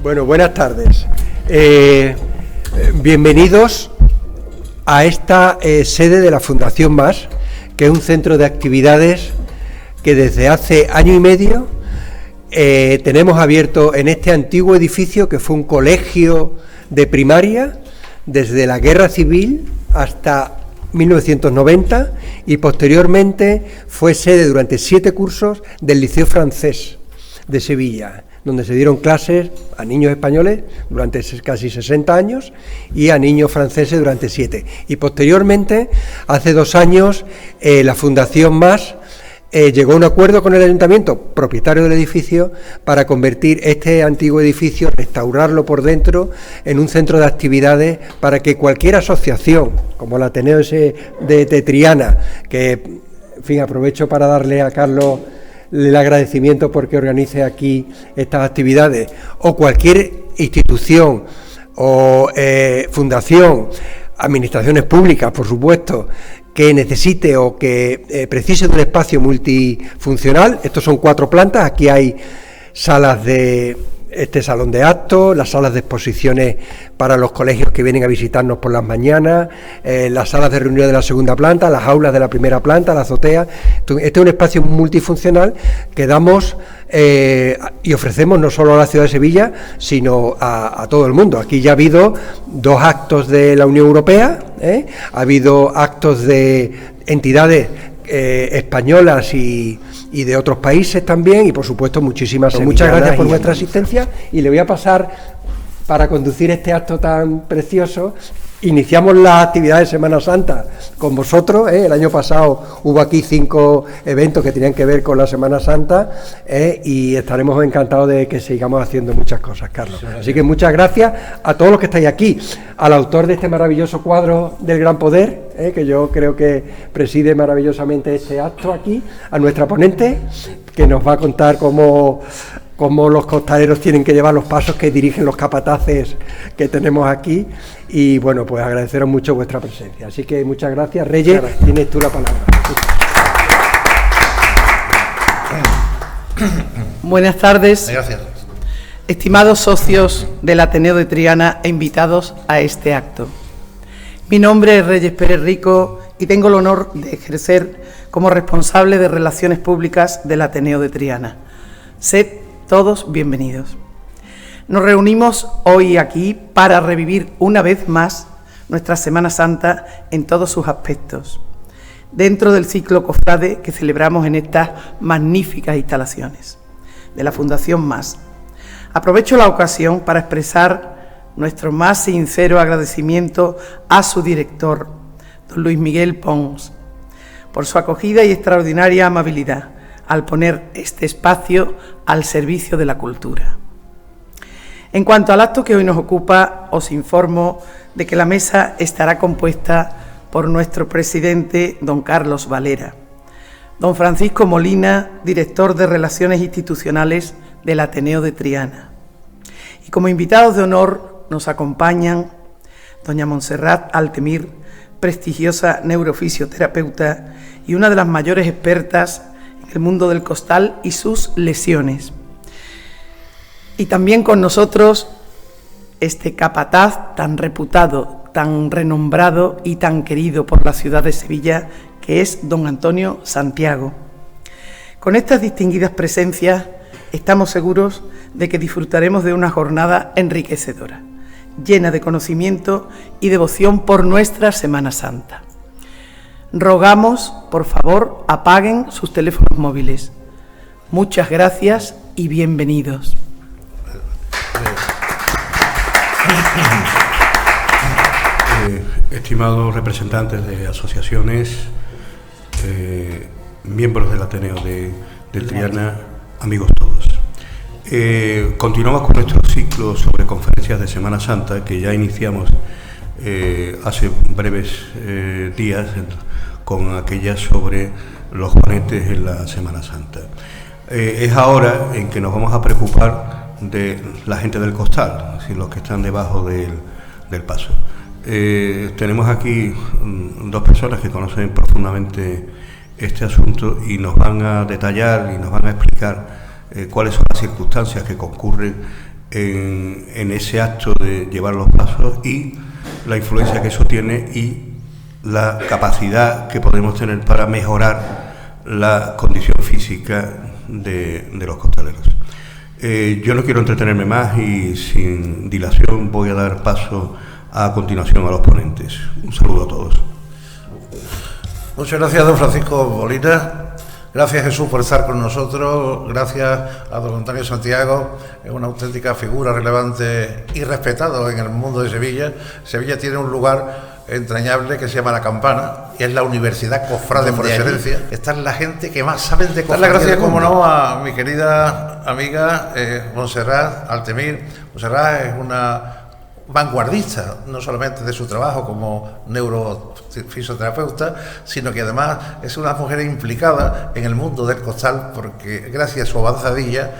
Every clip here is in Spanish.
Bueno, buenas tardes. Bienvenidos a esta sede de la Fundación MAS, que es un centro de actividades que desde hace año y medio tenemos abierto en este antiguo edificio, que fue un colegio de primaria desde la Guerra Civil hasta 1990, y posteriormente fue sede durante 7 cursos del Liceo Francés de Sevilla, donde se dieron clases a niños españoles durante casi 60 años y a niños franceses durante 7. Y posteriormente, hace 2 años, la Fundación MAS llegó a un acuerdo con el ayuntamiento, propietario del edificio, para convertir este antiguo edificio, restaurarlo por dentro, en un centro de actividades para que cualquier asociación, como el Ateneo de Triana, que, en fin, aprovecho para darle a Carlos el agradecimiento porque organice aquí estas actividades, o cualquier institución o fundación, administraciones públicas, por supuesto, que necesite o que precise de un espacio multifuncional. Estos son 4 plantas, aquí hay salas de salón de actos, las salas de exposiciones para los colegios que vienen a visitarnos por las mañanas, las salas de reunión de la segunda planta, las aulas de la primera planta, la azotea. Este es un espacio multifuncional que damos y ofrecemos no solo a la ciudad de Sevilla, sino a todo el mundo. Aquí ya ha habido 2 actos de la Unión Europea, ha habido actos de entidades españolas y de otros países también, y por supuesto muchísimas. Muchas gracias por vuestra asistencia, y le voy a pasar para conducir este acto tan precioso. Iniciamos las actividades de Semana Santa con vosotros, El año pasado hubo aquí 5 eventos que tenían que ver con la Semana Santa, y estaremos encantados de que sigamos haciendo muchas cosas, Carlos. Así que muchas gracias a todos los que estáis aquí, al autor de este maravilloso cuadro del Gran Poder, que yo creo que preside maravillosamente este acto aquí, a nuestra ponente, que nos va a contar cómo los costaleros tienen que llevar los pasos que dirigen los capataces que tenemos aquí. Y bueno, pues agradeceros mucho vuestra presencia. Así que muchas gracias. Reyes, tienes tú la palabra. Buenas tardes. Gracias. Estimados socios del Ateneo de Triana e invitados a este acto. Mi nombre es Reyes Pérez Rico y tengo el honor de ejercer como responsable de Relaciones Públicas del Ateneo de Triana. Sed todos bienvenidos. Nos reunimos hoy aquí para revivir una vez más nuestra Semana Santa en todos sus aspectos, dentro del ciclo cofrade que celebramos en estas magníficas instalaciones de la Fundación MAS. Aprovecho la ocasión para expresar nuestro más sincero agradecimiento a su director, don Luis Miguel Pons, por su acogida y extraordinaria amabilidad al poner este espacio al servicio de la cultura. En cuanto al acto que hoy nos ocupa, os informo de que la mesa estará compuesta por nuestro presidente, don Carlos Valera, don Francisco Molina, director de Relaciones Institucionales del Ateneo de Triana. Y como invitados de honor nos acompañan doña Montserrat Altemir, prestigiosa neurofisioterapeuta y una de las mayores expertas en el mundo del costal y sus lesiones. Y también con nosotros este capataz tan reputado, tan renombrado y tan querido por la ciudad de Sevilla, que es don Antonio Santiago. Con estas distinguidas presencias estamos seguros de que disfrutaremos de una jornada enriquecedora, llena de conocimiento y devoción por nuestra Semana Santa. Rogamos, por favor, apaguen sus teléfonos móviles. Muchas gracias y bienvenidos. Estimados representantes de asociaciones, miembros del Ateneo de Triana, amigos todos. Continuamos con nuestro ciclo sobre conferencias de Semana Santa, que ya iniciamos hace breves días con aquellas sobre los juanetes en la Semana Santa. Es ahora en que nos vamos a preocupar de la gente del costal, es decir, los que están debajo del paso. Tenemos aquí dos personas que conocen profundamente este asunto y nos van a detallar y nos van a explicar cuáles son las circunstancias que concurren en ese acto de llevar los pasos y la influencia que eso tiene y la capacidad que podemos tener para mejorar la condición física de los costaleros. Yo no quiero entretenerme más y sin dilación voy a dar paso a continuación a los ponentes. Un saludo a todos. Muchas gracias, don Francisco Molina. Gracias, Jesús, por estar con nosotros. Gracias a don Antonio Santiago, es una auténtica figura relevante y respetado en el mundo de Sevilla. Sevilla tiene un lugar entrañable que se llama La Campana y es la universidad cofrade por excelencia. Está la gente que más saben de cofradía. Dar las gracias, como no, a mi querida amiga Montserrat Altemir. Montserrat es una vanguardista, no solamente de su trabajo como neurofisioterapeuta, sino que además es una mujer implicada en el mundo del costal, porque gracias a su avanzadilla,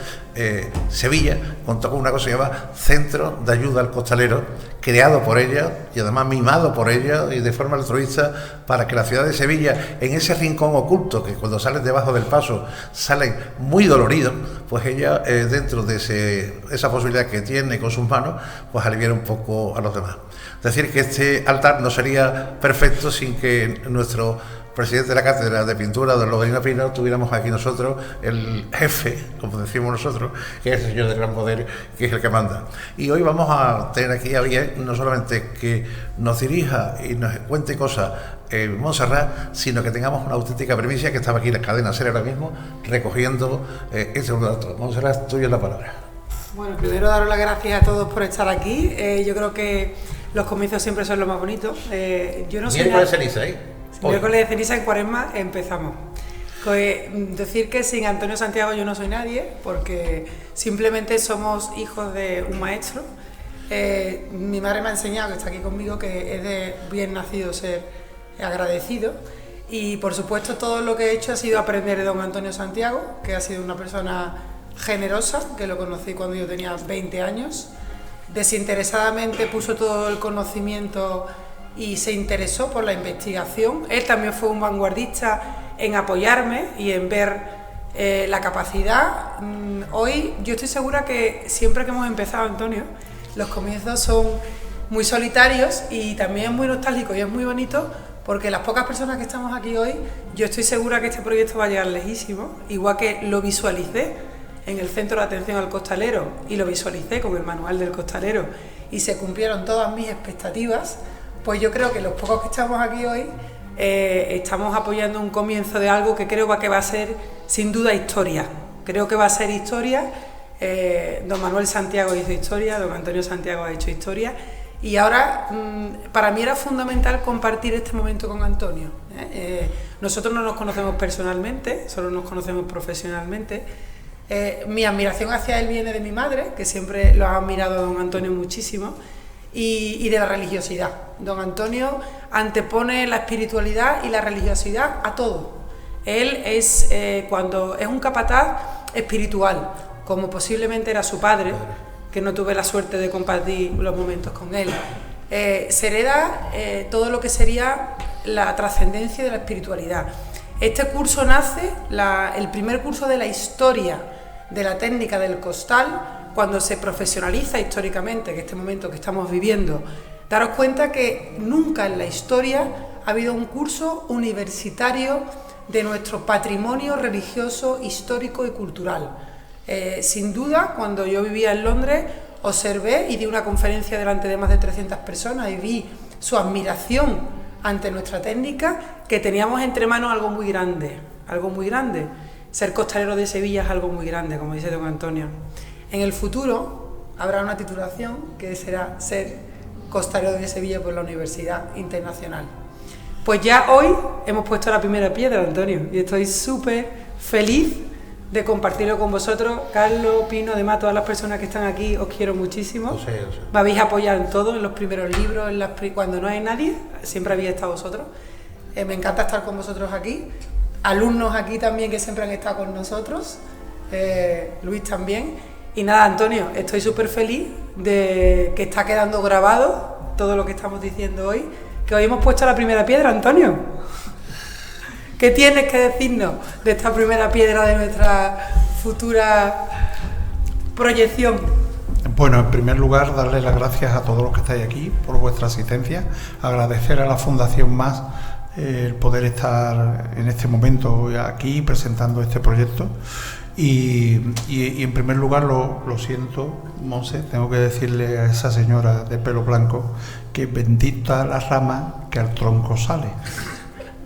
Sevilla contó con una cosa que se llama Centro de Ayuda al Costalero, creado por ella y además mimado por ella y de forma altruista, para que la ciudad de Sevilla, en ese rincón oculto que cuando salen debajo del paso salen muy doloridos, pues ella, dentro de esa posibilidad que tiene con sus manos, pues aliviar un poco a los demás. Es decir, que este altar no sería perfecto sin que nuestro presidente de la Cátedra de Pintura, don Logarino Pino, tuviéramos aquí nosotros el jefe, como decimos nosotros, que es el señor del gran poder, que es el que manda. Y hoy vamos a tener aquí a bien no solamente que nos dirija y nos cuente cosas Montserrat, sino que tengamos una auténtica premisa, que estaba aquí en la cadena SER ahora mismo recogiendo este dato. Montserrat, tuya es la palabra. Bueno, primero daros las gracias a todos por estar aquí. Yo creo que los comienzos siempre son lo más bonito. Yo no soy miércoles de ceniza, ¿eh? Miércoles de ceniza en Cuaresma empezamos. Decir que sin Antonio Santiago yo no soy nadie, porque simplemente somos hijos de un maestro. Mi madre me ha enseñado, que está aquí conmigo, que es de bien nacido ser agradecido, y por supuesto todo lo que he hecho ha sido aprender de don Antonio Santiago, que ha sido una persona generosa, que lo conocí cuando yo tenía 20 años, desinteresadamente puso todo el conocimiento y se interesó por la investigación. Él también fue un vanguardista en apoyarme y en ver la capacidad. Hoy yo estoy segura que siempre que hemos empezado, Antonio, los comienzos son muy solitarios y también muy nostálgicos, y es muy bonito porque las pocas personas que estamos aquí hoy, yo estoy segura que este proyecto va a llegar lejísimo, igual que lo visualicé en el Centro de Atención al Costalero y lo visualicé con el Manual del Costalero y se cumplieron todas mis expectativas. Pues yo creo que los pocos que estamos aquí hoy estamos apoyando un comienzo de algo que creo que va a ser sin duda historia. Creo que va a ser historia. Don Manuel Santiago hizo historia, don Antonio Santiago ha hecho historia, y ahora para mí era fundamental compartir este momento con Antonio. Nosotros no nos conocemos personalmente, solo nos conocemos profesionalmente. Mi admiración hacia él viene de mi madre, que siempre lo ha admirado a don Antonio muchísimo, y de la religiosidad. Don Antonio antepone la espiritualidad y la religiosidad a todo. Él es, cuando es un capataz espiritual, como posiblemente era su padre, que no tuve la suerte de compartir los momentos con él, se hereda todo lo que sería la trascendencia de la espiritualidad. Este curso nace, el primer curso de la historia de la técnica del costal, cuando se profesionaliza históricamente, que este momento que estamos viviendo. Daros cuenta que nunca en la historia ha habido un curso universitario de nuestro patrimonio religioso, histórico y cultural. Sin duda, cuando yo vivía en Londres, observé y di una conferencia delante de más de 300 personas y vi su admiración ante nuestra técnica, que teníamos entre manos algo muy grande, algo muy grande. Ser costalero de Sevilla es algo muy grande, como dice don Antonio. En el futuro habrá una titulación que será ser costalero de Sevilla por la Universidad Internacional. Pues ya hoy hemos puesto la primera piedra, Antonio, y estoy súper feliz de compartirlo con vosotros. Carlos, Pino, además todas las personas que están aquí, os quiero muchísimo. Lo sé. Me habéis apoyado en todo, en los primeros libros, cuando no hay nadie, siempre habéis estado vosotros. Me encanta estar con vosotros aquí. Alumnos aquí también que siempre han estado con nosotros, Luis también. Y nada, Antonio, estoy súper feliz de que está quedando grabado todo lo que estamos diciendo hoy, que hoy hemos puesto la primera piedra, Antonio. ¿Qué tienes que decirnos de esta primera piedra de nuestra futura proyección? Bueno, en primer lugar, darle las gracias a todos los que estáis aquí por vuestra asistencia, agradecer a la Fundación Más el poder estar en este momento aquí presentando este proyecto y en primer lugar lo siento, Monse, tengo que decirle a esa señora de pelo blanco que bendita la rama que al tronco sale,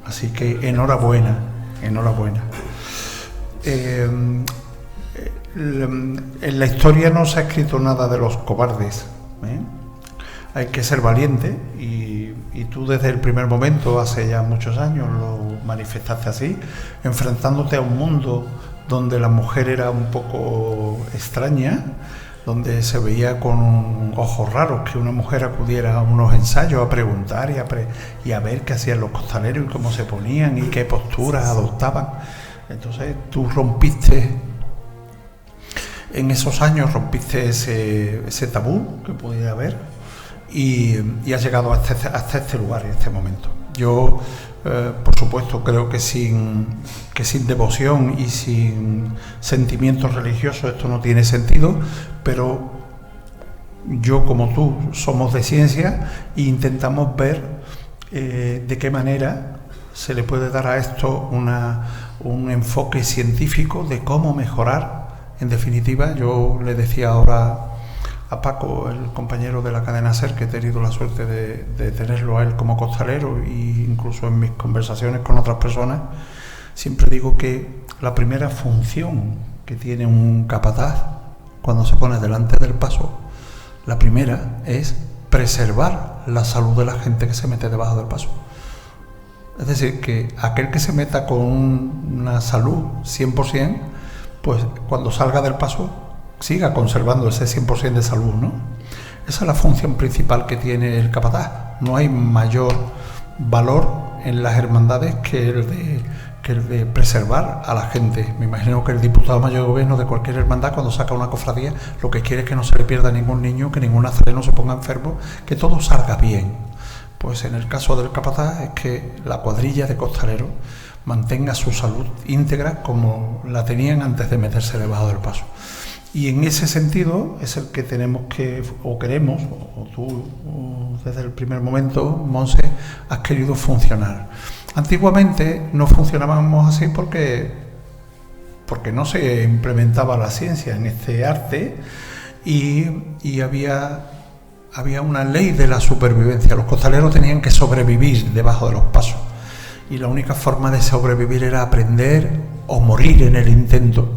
así que enhorabuena. En la historia no se ha escrito nada de los cobardes, ¿eh? Hay que ser valiente y tú desde el primer momento, hace ya muchos años, lo manifestaste así, enfrentándote a un mundo donde la mujer era un poco extraña, donde se veía con ojos raros que una mujer acudiera a unos ensayos a preguntar y a ver qué hacían los costaleros y cómo se ponían y qué posturas adoptaban. Entonces tú rompiste, en esos años rompiste ese tabú que podía haber y has llegado hasta este lugar y este momento. Yo, por supuesto, creo que sin devoción y sin sentimientos religiosos esto no tiene sentido, pero yo como tú somos de ciencia e intentamos ver de qué manera se le puede dar a esto un enfoque científico de cómo mejorar. En definitiva, yo le decía ahora a Paco, el compañero de la cadena SER, que he tenido la suerte de tenerlo a él como costalero e incluso en mis conversaciones con otras personas, siempre digo que la primera función que tiene un capataz cuando se pone delante del paso, la primera es preservar la salud de la gente que se mete debajo del paso. Es decir, que aquel que se meta con una salud 100%, pues cuando salga del paso siga conservando ese 100% de salud, ¿no? Esa es la función principal que tiene el capataz. No hay mayor valor en las hermandades que el de preservar a la gente. Me imagino que el diputado mayor de gobierno de cualquier hermandad, cuando saca una cofradía, lo que quiere es que no se le pierda ningún niño, que ningún nazareno se ponga enfermo, que todo salga bien. Pues en el caso del capataz es que la cuadrilla de costaleros mantenga su salud íntegra como la tenían antes de meterse debajo del paso. Y en ese sentido es el que tenemos que, o queremos, o tú desde el primer momento, Monse, has querido funcionar. Antiguamente no funcionábamos así porque no se implementaba la ciencia en este arte y había una ley de la supervivencia. Los costaleros tenían que sobrevivir debajo de los pasos y la única forma de sobrevivir era aprender o morir en el intento.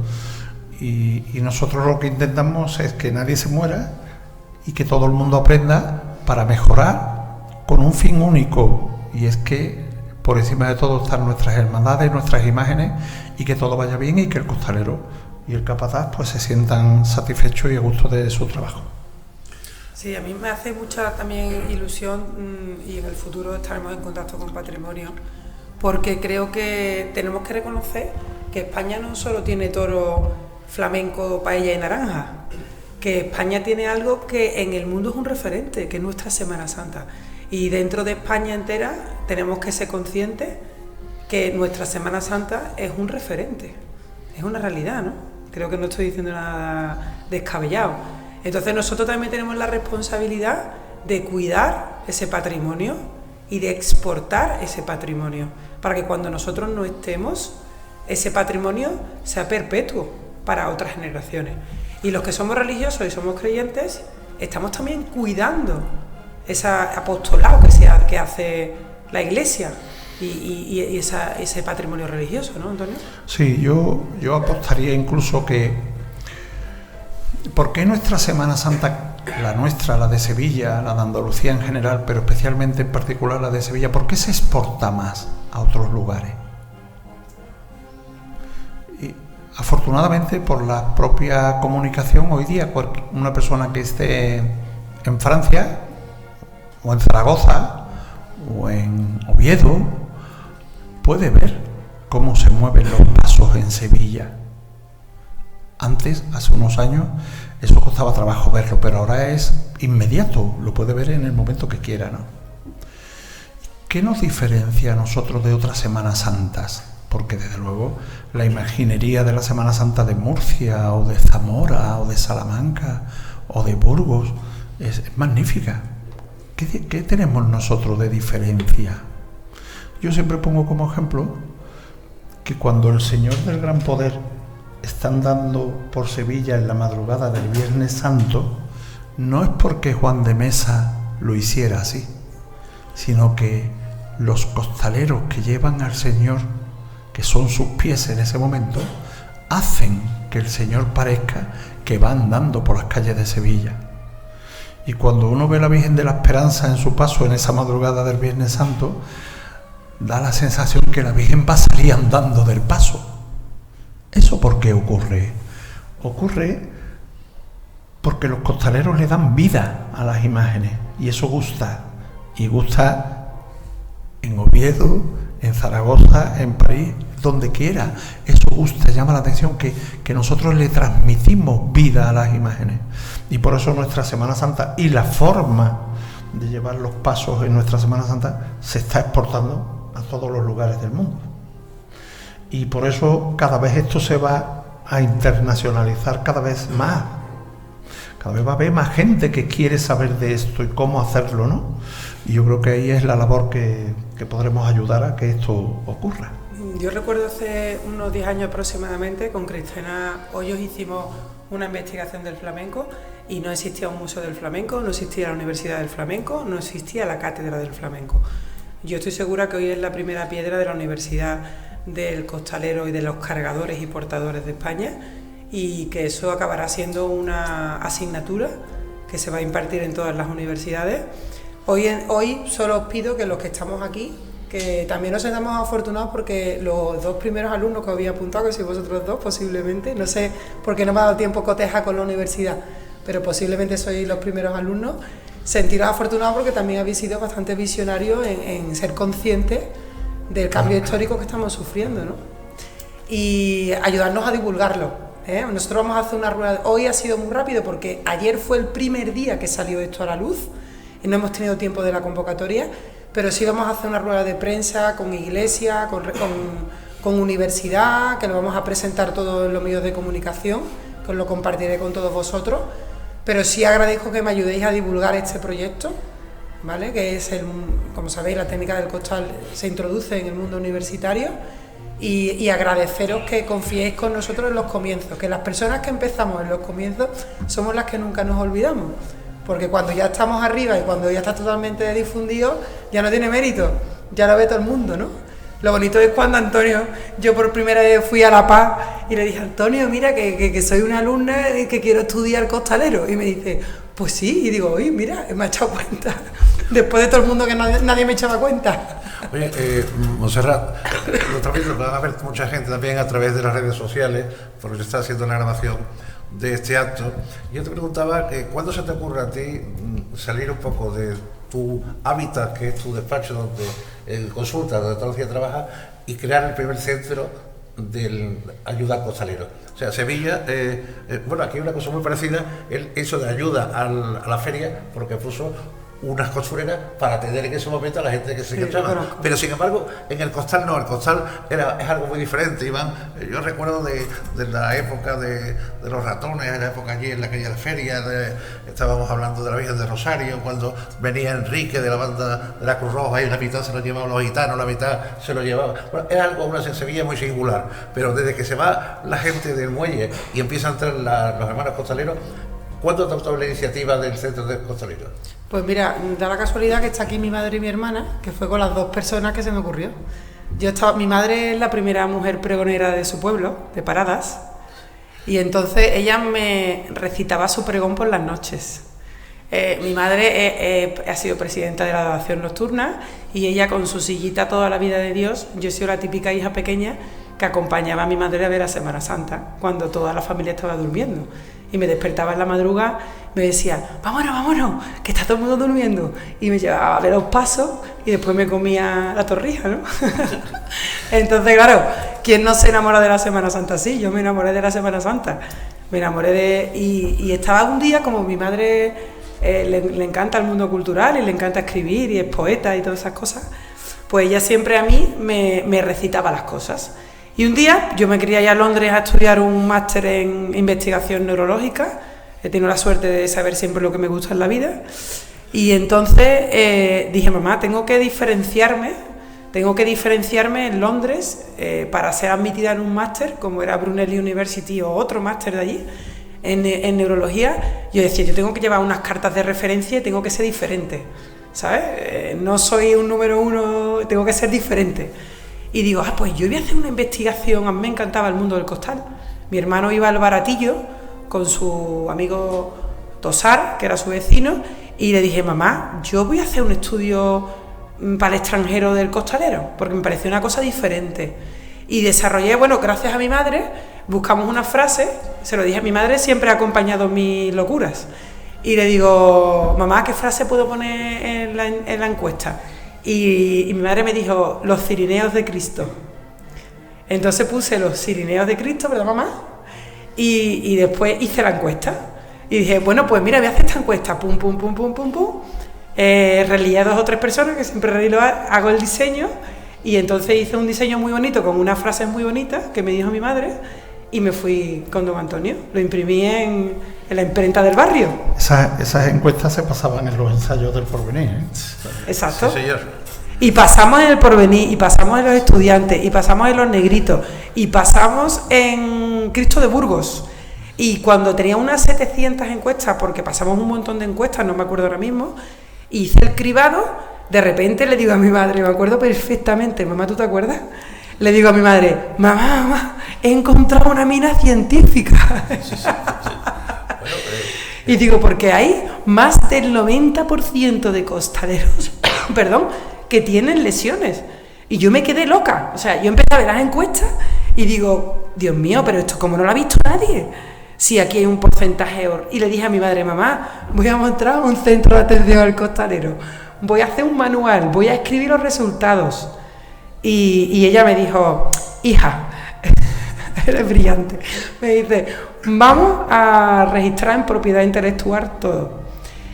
Y nosotros lo que intentamos es que nadie se muera y que todo el mundo aprenda para mejorar con un fin único, y es que por encima de todo están nuestras hermandades, nuestras imágenes, y que todo vaya bien y que el costalero y el capataz pues se sientan satisfechos y a gusto de su trabajo. Sí, a mí me hace mucha también ilusión y en el futuro estaremos en contacto con Patrimonio, porque creo que tenemos que reconocer que España no solo tiene toro flamenco, paella y naranja, que España tiene algo que en el mundo es un referente, que es nuestra Semana Santa. Y dentro de España entera tenemos que ser conscientes que nuestra Semana Santa es un referente, es una realidad, ¿no? Creo que no estoy diciendo nada descabellado. Entonces nosotros también tenemos la responsabilidad de cuidar ese patrimonio y de exportar ese patrimonio, para que cuando nosotros no estemos, ese patrimonio sea perpetuo para otras generaciones. Y los que somos religiosos y somos creyentes, estamos también cuidando ese apostolado que hace la Iglesia y ese patrimonio religioso, ¿no, Antonio? Sí, yo apostaría incluso que ¿por qué nuestra Semana Santa, la nuestra, la de Sevilla, la de Andalucía en general, pero especialmente en particular la de Sevilla, por qué se exporta más a otros lugares? Afortunadamente, por la propia comunicación, hoy día una persona que esté en Francia o en Zaragoza o en Oviedo puede ver cómo se mueven los pasos en Sevilla. Antes, hace unos años, eso costaba trabajo verlo, pero ahora es inmediato, lo puede ver en el momento que quiera, ¿no? ¿Qué nos diferencia a nosotros de otras Semanas Santas? Porque desde luego la imaginería de la Semana Santa de Murcia o de Zamora o de Salamanca o de Burgos es magnífica. ¿Qué tenemos nosotros de diferencia? Yo siempre pongo como ejemplo que cuando el Señor del Gran Poder está andando por Sevilla en la madrugada del Viernes Santo, no es porque Juan de Mesa lo hiciera así, sino que los costaleros que llevan al Señor, que son sus pies en ese momento, hacen que el Señor parezca que va andando por las calles de Sevilla. Y cuando uno ve a la Virgen de la Esperanza en su paso en esa madrugada del Viernes Santo, da la sensación que la Virgen va a salir andando del paso. ¿Eso por qué ocurre? Ocurre porque los costaleros le dan vida a las imágenes, y eso gusta. Y gusta en Oviedo, en Zaragoza, en París, donde quiera. Eso gusta, llama la atención que nosotros le transmitimos vida a las imágenes. Y por eso nuestra Semana Santa y la forma de llevar los pasos en nuestra Semana Santa se está exportando a todos los lugares del mundo. Y por eso cada vez esto se va a internacionalizar cada vez más. Cada vez va a haber más gente que quiere saber de esto y cómo hacerlo, ¿no? Y yo creo que ahí es la labor que podremos ayudar a que esto ocurra. Yo recuerdo hace unos 10 años aproximadamente, con Cristina Hoyos hicimos una investigación del flamenco y no existía un museo del flamenco, no existía la Universidad del Flamenco, no existía la Cátedra del Flamenco. Yo estoy segura que hoy es la primera piedra de la Universidad del Costalero y de los Cargadores y Portadores de España, y que eso acabará siendo una asignatura que se va a impartir en todas las universidades. Hoy solo os pido que los que estamos aquí, que también nos sentamos afortunados porque los dos primeros alumnos que había apuntado, que sois vosotros dos posiblemente, no sé por qué no me ha dado tiempo coteja con la universidad, pero posiblemente sois los primeros alumnos, sentiros afortunados porque también habéis sido bastante visionarios en ser conscientes del cambio histórico que estamos sufriendo, ¿no? Y ayudarnos a divulgarlo, ¿eh? Nosotros vamos a hacer una rueda. Hoy ha sido muy rápido porque ayer fue el primer día que salió esto a la luz y no hemos tenido tiempo de la convocatoria, pero sí vamos a hacer una rueda de prensa con iglesia, con universidad, que lo vamos a presentar todos en los medios de comunicación, que os lo compartiré con todos vosotros, pero sí agradezco que me ayudéis a divulgar este proyecto, ¿vale? Que es, como sabéis, la técnica del costal se introduce en el mundo universitario, y agradeceros que confiéis con nosotros en los comienzos, que las personas que empezamos en los comienzos somos las que nunca nos olvidamos, porque cuando ya estamos arriba y cuando ya está totalmente difundido, ya no tiene mérito, ya lo ve todo el mundo, ¿no? Lo bonito es cuando Antonio, yo por primera vez fui a La Paz y le dije, Antonio, mira que soy una alumna y que quiero estudiar costalero, y me dice, pues sí, y digo, oye, mira, me ha echado cuenta, después de todo el mundo que nadie me echaba cuenta. Oye, Montserrat, lo también lo van a ver mucha gente también a través de las redes sociales, porque se está haciendo la grabación de este acto. Yo te preguntaba, ¿cuándo se te ocurre a ti salir un poco de tu hábitat, que es tu despacho, donde consulta, donde todos los días trabajas, y crear el primer centro del ayuda al costalero? O sea, Sevilla, bueno, aquí hay una cosa muy parecida, él hizo de ayuda a la feria, porque puso unas costureras para atender en ese momento a la gente que se enganchaba. Pero sin embargo, en el costal no, el costal es algo muy diferente, Iván. Yo recuerdo de la época de los ratones, en la época allí en la calle de la feria, estábamos hablando de la Virgen de Rosario, cuando venía Enrique de la banda de la Cruz Roja y la mitad se lo llevaban los gitanos, la mitad se lo llevaban. Bueno, es algo, una Sevilla muy singular, pero desde que se va la gente del muelle y empiezan a entrar los hermanos costaleros, ¿cuándo adoptó la iniciativa del centro de costaleros? Pues mira, da la casualidad que está aquí mi madre y mi hermana, que fue con las dos personas que se me ocurrió. Mi madre es la primera mujer pregonera de su pueblo, de Paradas, y entonces ella me recitaba su pregón por las noches. Mi madre ha sido presidenta de la adoración nocturna y ella con su sillita toda la vida de Dios, yo he sido la típica hija pequeña que acompañaba a mi madre a ver la Semana Santa, cuando toda la familia estaba durmiendo. y me despertaba en la madrugada, me decía, vámonos, que está todo el mundo durmiendo, y me llevaba a ver los pasos y después me comía la torrija, ¿no? Entonces, claro, ¿quién no se enamora de la Semana Santa? Sí, yo me enamoré de la Semana Santa, me enamoré de... Y estaba un día, como mi madre le encanta el mundo cultural y le encanta escribir y es poeta y todas esas cosas, pues ella siempre a mí me recitaba las cosas. Y un día yo me quería ir a Londres a estudiar un máster en investigación neurológica. He tenido la suerte de saber siempre lo que me gusta en la vida. Y entonces dije, mamá, tengo que diferenciarme en Londres para ser admitida en un máster, como era Brunel University o otro máster de allí, en neurología. Yo decía, yo tengo que llevar unas cartas de referencia y tengo que ser diferente, ¿sabes? No soy un número uno, tengo que ser diferente. Y digo, pues yo voy a hacer una investigación. A mí me encantaba el mundo del costal. Mi hermano iba al Baratillo con su amigo Tosar, que era su vecino, y le dije, mamá, yo voy a hacer un estudio para el extranjero del costalero, porque me pareció una cosa diferente. Y desarrollé, bueno, gracias a mi madre, buscamos una frase, se lo dije a mi madre, siempre ha acompañado mis locuras. Y le digo, mamá, ¿qué frase puedo poner en la encuesta? Y mi madre me dijo, los cirineos de Cristo. Entonces puse los cirineos de Cristo, ¿verdad, mamá? Y después hice la encuesta. Y dije, bueno, pues mira, voy a hacer esta encuesta. Pum. Religué a 2 o 3 personas, que siempre hago el diseño. Y entonces hice un diseño muy bonito, con unas frases muy bonitas que me dijo mi madre. Y me fui con don Antonio. Lo imprimí en la imprenta del barrio. Esas encuestas se pasaban en los ensayos del Porvenir, ¿eh? Exacto. Sí, señor. Y pasamos en el Porvenir, y pasamos en los estudiantes, y pasamos en los negritos, y pasamos en Cristo de Burgos. Y cuando tenía unas 700 encuestas, porque pasamos un montón de encuestas, no me acuerdo ahora mismo, hice el cribado, de repente le digo a mi madre, me acuerdo perfectamente, mamá, ¿tú te acuerdas? Le digo a mi madre, mamá, he encontrado una mina científica. Sí. Bueno, y digo, porque hay más del 90% de costaleros, perdón, que tienen lesiones. Y yo me quedé loca. O sea, yo empecé a ver las encuestas y digo, Dios mío, pero esto como no lo ha visto nadie. Sí, aquí hay un porcentaje. Y le dije a mi madre, mamá, voy a montar un centro de atención al costalero. Voy a hacer un manual, voy a escribir los resultados. Y ella me dijo, hija, eres brillante. Me dice, vamos a registrar en propiedad intelectual todo.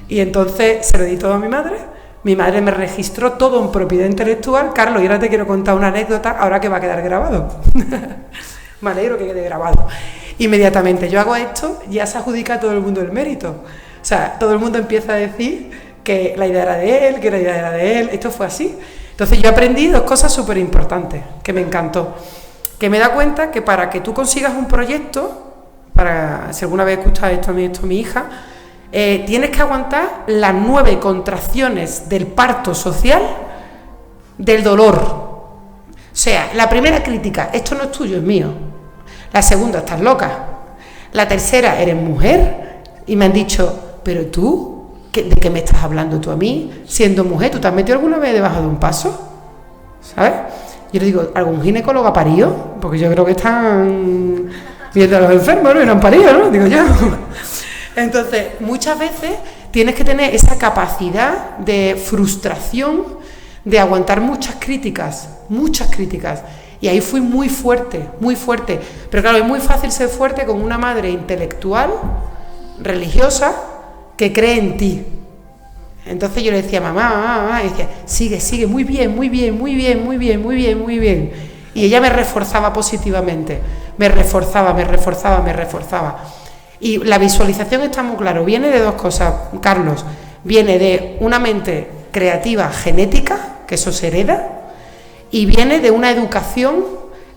Y entonces se lo di todo a mi madre. Mi madre me registró todo en propiedad intelectual. Carlos, y ahora te quiero contar una anécdota, ahora que va a quedar grabado. Me alegro que quede grabado. Inmediatamente yo hago esto, ya se adjudica todo el mundo el mérito. O sea, todo el mundo empieza a decir que la idea era de él, que la idea era de él. Esto fue así. Entonces yo aprendí 2 cosas súper importantes, que me encantó. Que me da cuenta que para que tú consigas un proyecto, si alguna vez escuchas esto mi hija, tienes que aguantar las 9 contracciones del parto social del dolor. O sea, la primera crítica, esto no es tuyo, es mío. La segunda, estás loca. La tercera, eres mujer. Y me han dicho, pero tú, ¿de qué me estás hablando tú a mí? Siendo mujer, ¿tú te has metido alguna vez debajo de un paso? ¿Sabes? Yo le digo, ¿algún ginecólogo ha parido? Porque yo creo que están viendo a los enfermos, ¿no? Y no han parido, ¿no? Digo yo. Entonces, muchas veces tienes que tener esa capacidad de frustración, de aguantar muchas críticas. Y ahí fui muy fuerte. Pero claro, es muy fácil ser fuerte con una madre intelectual, religiosa, que cree en ti. Entonces yo le decía, mamá, y decía, sigue, muy bien. Y ella me reforzaba positivamente, me reforzaba. Y la visualización está muy claro, viene de 2 cosas, Carlos. Viene de una mente creativa genética, que eso se hereda, y viene de una educación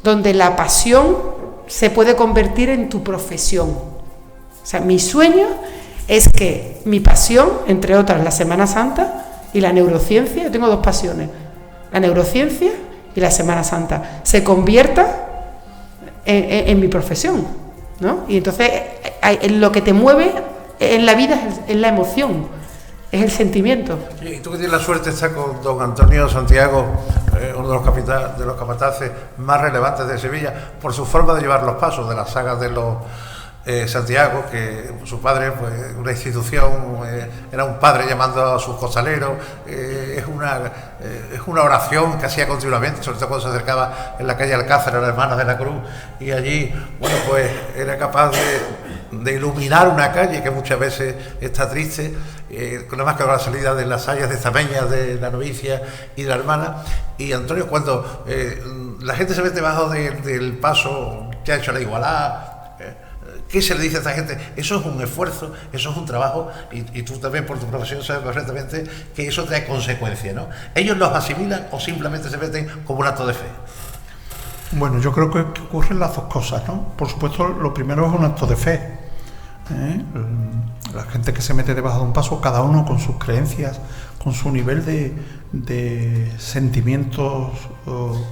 donde la pasión se puede convertir en tu profesión. O sea, mi sueño es que mi pasión, entre otras la Semana Santa y la neurociencia, yo tengo 2 pasiones, la neurociencia y la Semana Santa, se convierta en mi profesión, ¿no? Y entonces lo que te mueve en la vida es la emoción, es el sentimiento. Y tú que tienes la suerte de estar con don Antonio Santiago, uno de los capataces más relevantes de Sevilla, por su forma de llevar los pasos de las sagas de Santiago, que su padre, pues una institución, era un padre llamando a sus costaleros, es una oración que hacía continuamente, sobre todo cuando se acercaba en la calle Alcázar a la Hermana de la Cruz, y allí, bueno, pues era capaz de iluminar una calle que muchas veces está triste, nada más que con la salida de las sayas de Zameñas, de la novicia y de la hermana. Y Antonio, cuando la gente se mete debajo del paso que ha hecho la Igualada, ¿qué se le dice a esta gente? Eso es un esfuerzo, eso es un trabajo, y tú también por tu profesión sabes perfectamente que eso trae consecuencias, ¿no? ¿Ellos los asimilan o simplemente se meten como un acto de fe? Bueno, yo creo que ocurren las dos cosas, ¿no? Por supuesto, lo primero es un acto de fe. La gente que se mete debajo de un paso, cada uno con sus creencias, con su nivel de sentimientos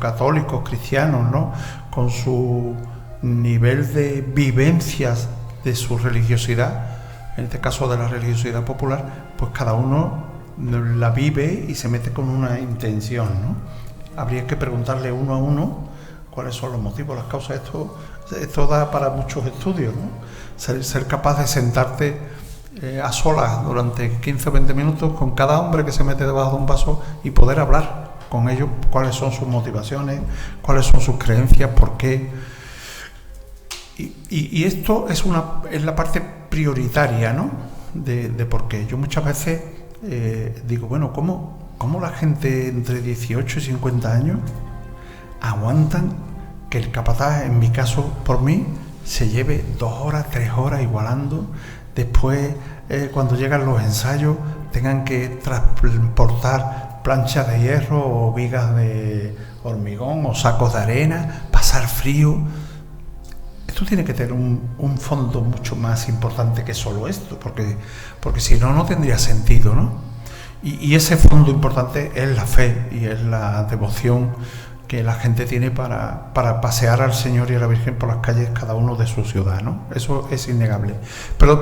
católicos, cristianos, ¿no? Con su nivel de vivencias de su religiosidad, en este caso de la religiosidad popular, pues cada uno la vive y se mete con una intención, ¿no? Habría que preguntarle uno a uno cuáles son los motivos, las causas. Esto da para muchos estudios, ¿no? Ser capaz de sentarte a solas durante 15 o 20 minutos con cada hombre que se mete debajo de un vaso y poder hablar con ellos cuáles son sus motivaciones, cuáles son sus creencias, por qué. Y esto es la parte prioritaria, ¿no? de por qué. Yo muchas veces digo, bueno, ¿cómo la gente entre 18 y 50 años aguantan que el capataz, en mi caso, por mí, se lleve 2 horas, 3 horas igualando? Después, cuando llegan los ensayos, tengan que transportar planchas de hierro o vigas de hormigón o sacos de arena, pasar frío. Esto tiene que tener un fondo mucho más importante que solo esto, porque si no, no tendría sentido, ¿no? Y ese fondo importante es la fe y es la devoción que la gente tiene para pasear al Señor y a la Virgen por las calles, cada uno de su ciudad, ¿no? Eso es innegable. Pero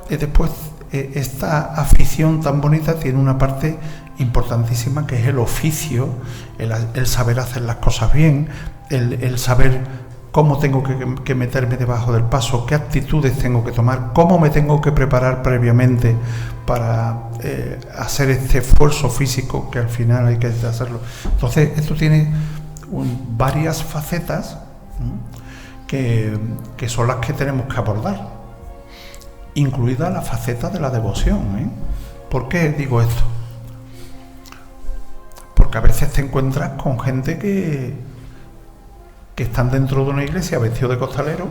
después esta afición tan bonita tiene una parte importantísima, que es el oficio, el saber hacer las cosas bien, el saber cómo tengo que meterme debajo del paso, qué actitudes tengo que tomar, cómo me tengo que preparar previamente para hacer este esfuerzo físico que al final hay que hacerlo. Entonces, esto tiene varias facetas, ¿no? que son las que tenemos que abordar, incluida la faceta de la devoción, ¿eh? ¿Por qué digo esto? Porque a veces te encuentras con gente que están dentro de una iglesia vestido de costalero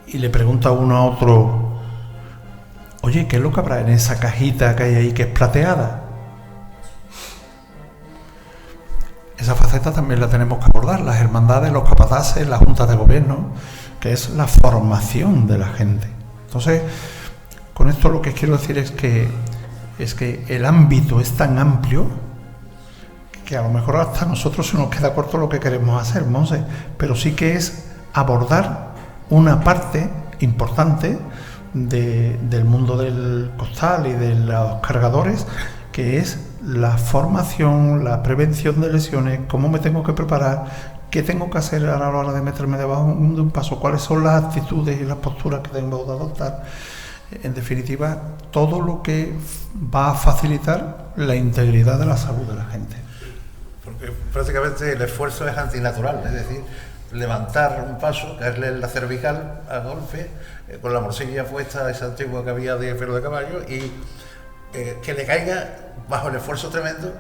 y le pregunta uno a otro: oye, ¿qué es lo que habrá en esa cajita que hay ahí que es plateada? Esa faceta también la tenemos que abordar, las hermandades, los capataces, las juntas de gobierno, que es la formación de la gente. Entonces, con esto lo que quiero decir es que el ámbito es tan amplio que a lo mejor hasta a nosotros se nos queda corto lo que queremos hacer, Monse, pero sí que es abordar una parte importante del mundo del costal y de los cargadores, que es la formación, la prevención de lesiones, cómo me tengo que preparar, qué tengo que hacer a la hora de meterme debajo de un paso, cuáles son las actitudes y las posturas que tengo que adoptar. En definitiva, todo lo que va a facilitar la integridad de la salud de la gente. Porque prácticamente el esfuerzo es antinatural, es decir, levantar un paso, caerle en la cervical a golpe, con la morcilla puesta, esa antigua que había de pelo de caballo, y que le caiga bajo el esfuerzo tremendo,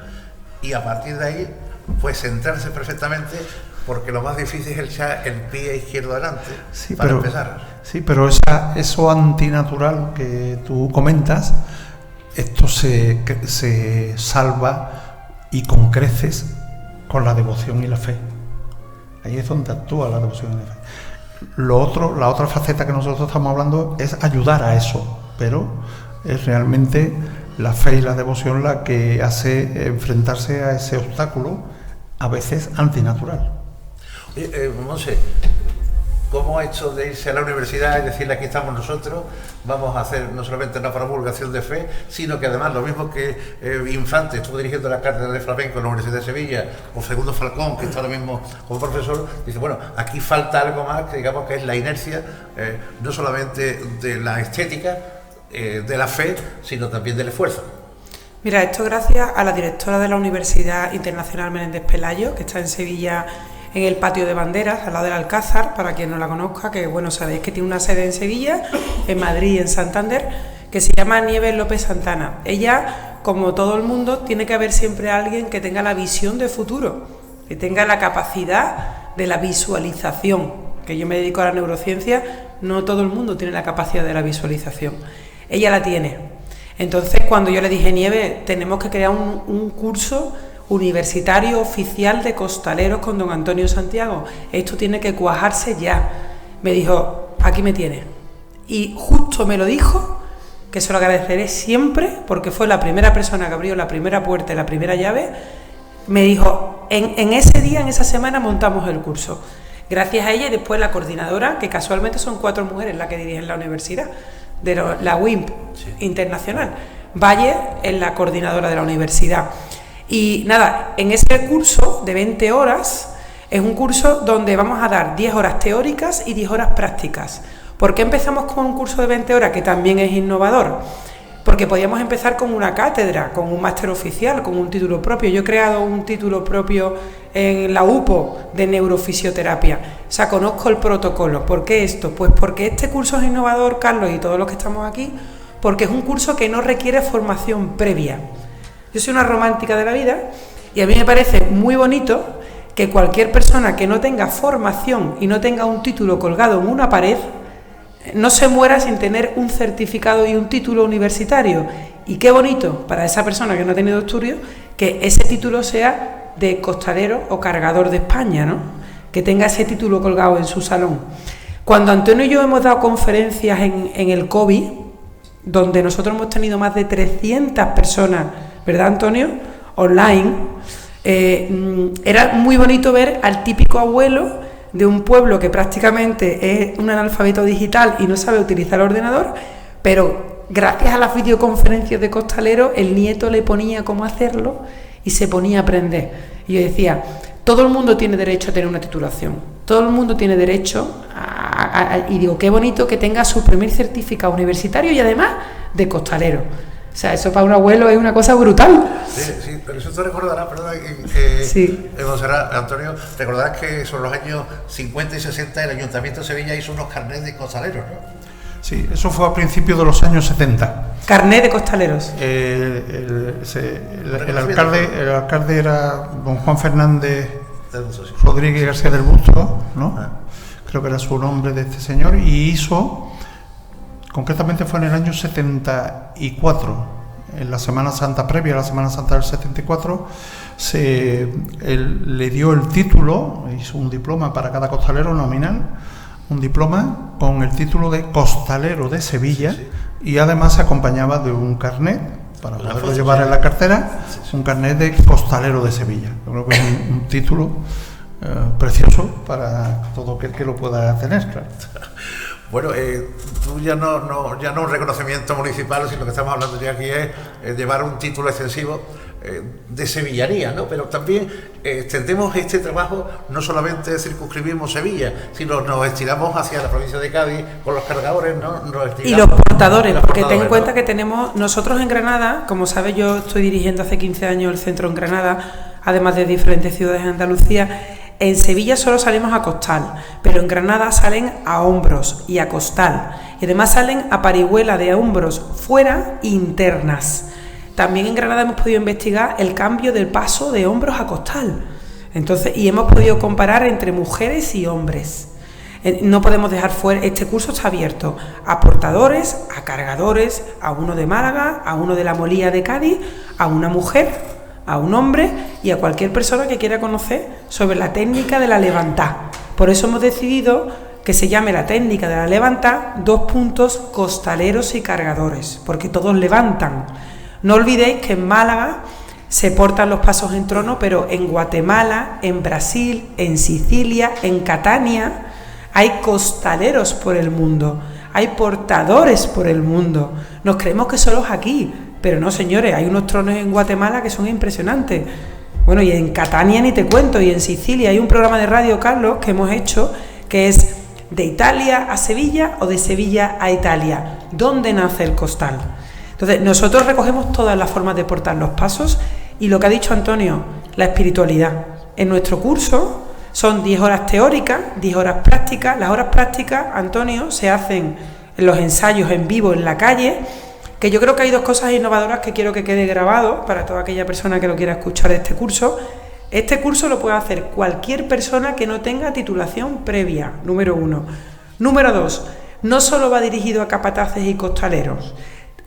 y a partir de ahí, pues centrarse perfectamente, porque lo más difícil es echar el pie izquierdo adelante, para empezar. Sí, pero eso antinatural que tú comentas, esto se salva y con creces con la devoción y la fe. Ahí es donde actúa la devoción y la fe. La otra faceta que nosotros estamos hablando es ayudar a eso, pero es realmente la fe y la devoción la que hace enfrentarse a ese obstáculo, a veces antinatural. Oye, Monse, cómo esto de irse a la universidad y decirle aquí estamos nosotros, vamos a hacer no solamente una promulgación de fe, sino que además lo mismo que Infante estuvo dirigiendo la cátedra de flamenco en la Universidad de Sevilla, o Segundo Falcón, que está ahora mismo como profesor, dice, bueno, aquí falta algo más, que digamos que es la inercia, no solamente de la estética, de la fe, sino también del esfuerzo. Mira, esto gracias a la directora de la Universidad Internacional Menéndez Pelayo, que está en Sevilla, en el patio de banderas, al lado del Alcázar, para quien no la conozca, que bueno, sabéis que tiene una sede en Sevilla, en Madrid y en Santander, que se llama Nieves López Santana. Ella, como todo el mundo, tiene que haber siempre alguien que tenga la visión de futuro, que tenga la capacidad de la visualización, que yo me dedico a la neurociencia, no todo el mundo tiene la capacidad de la visualización. Ella la tiene. Entonces, cuando yo le dije, Nieves, tenemos que crear un curso universitario oficial de costaleros con don Antonio Santiago, esto tiene que cuajarse ya. Me dijo, aquí me tiene. Y justo me lo dijo, que se lo agradeceré siempre, porque fue la primera persona que abrió la primera puerta y la primera llave. Me dijo, en ese día, en esa semana montamos el curso. Gracias a ella y después la coordinadora, que casualmente son 4 mujeres las que dirigen la universidad, de la WIMP internacional. Valle es la coordinadora de la universidad. Y nada, en ese curso de 20 horas, es un curso donde vamos a dar 10 horas teóricas y 10 horas prácticas. ¿Por qué empezamos con un curso de 20 horas que también es innovador? Porque podíamos empezar con una cátedra, con un máster oficial, con un título propio. Yo he creado un título propio en la UPO de neurofisioterapia. O sea, conozco el protocolo. ¿Por qué esto? Pues porque este curso es innovador, Carlos, y todos los que estamos aquí, porque es un curso que no requiere formación previa. Yo soy una romántica de la vida y a mí me parece muy bonito que cualquier persona que no tenga formación y no tenga un título colgado en una pared no se muera sin tener un certificado y un título universitario. Y qué bonito para esa persona que no ha tenido estudios que ese título sea de costalero o cargador de España, ¿no? Que tenga ese título colgado en su salón. Cuando Antonio y yo hemos dado conferencias en el COVID, donde nosotros hemos tenido más de 300 personas, ¿verdad, Antonio? Online. Era muy bonito ver al típico abuelo de un pueblo que prácticamente es un analfabeto digital y no sabe utilizar el ordenador, pero gracias a las videoconferencias de costaleros, el nieto le ponía cómo hacerlo y se ponía a aprender. Y yo decía, todo el mundo tiene derecho a tener una titulación, todo el mundo tiene derecho y digo, qué bonito que tenga su primer certificado universitario y además de costalero. O sea, eso para un abuelo es una cosa brutal. Sí, pero eso tú recordarás, perdón, sí. Antonio, recordarás que sobre los años 50 y 60 el Ayuntamiento de Sevilla hizo unos carnets de costaleros, ¿no? Sí, eso fue a principios de los años 70. Carnet de costaleros. El alcalde era don Juan Fernández Rodríguez García del Busto, ¿no? Creo que era su nombre de este señor, y hizo, concretamente fue en el año 74, en la Semana Santa previa a la Semana Santa del 74, él le dio el título, hizo un diploma para cada costalero nominal, un diploma con el título de costalero de Sevilla, y además se acompañaba de un carnet para poderlo llevar en la cartera, un carnet de costalero de Sevilla. Yo creo que es un título precioso para todo aquel que lo pueda tener, claro. Bueno, tú ya no un reconocimiento municipal, sino que estamos hablando ya aquí es llevar un título extensivo de sevillanía, ¿no? Pero también extendemos este trabajo, no solamente circunscribimos Sevilla, sino nos estiramos hacia la provincia de Cádiz con los cargadores, ¿no? Y los portadores, porque ten en cuenta, ¿no?, que tenemos nosotros en Granada, como sabes, yo estoy dirigiendo hace 15 años el centro en Granada, además de diferentes ciudades de Andalucía. En Sevilla solo salimos a costal, pero en Granada salen a hombros y a costal, y además salen a parihuela de hombros fuera e internas. También en Granada hemos podido investigar el cambio del paso de hombros a costal. Entonces, y hemos podido comparar entre mujeres y hombres. No podemos dejar fuera, este curso está abierto a portadores, a cargadores, a uno de Málaga, a uno de la Molía de Cádiz, a una mujer, a un hombre y a cualquier persona que quiera conocer sobre la técnica de la levantada. Por eso hemos decidido que se llame la técnica de la levantada, costaleros y cargadores, porque todos levantan. No olvidéis que en Málaga se portan los pasos en trono, pero en Guatemala, en Brasil, en Sicilia, en Catania, hay costaleros por el mundo, hay portadores por el mundo. Nos creemos que solo es aquí, pero no, señores, hay unos tronos en Guatemala que son impresionantes. Bueno, y en Catania ni te cuento, y en Sicilia hay un programa de radio, Carlos, que hemos hecho, que es de Italia a Sevilla o de Sevilla a Italia. ¿Dónde nace el costal? Entonces, nosotros recogemos todas las formas de portar los pasos y lo que ha dicho Antonio, la espiritualidad. En nuestro curso son 10 horas teóricas, 10 horas prácticas. Las horas prácticas, Antonio, se hacen en los ensayos en vivo en la calle, que yo creo que hay 2 cosas innovadoras que quiero que quede grabado para toda aquella persona que lo quiera escuchar de este curso. Este curso lo puede hacer cualquier persona que no tenga titulación previa, número 1. Número 2, no solo va dirigido a capataces y costaleros.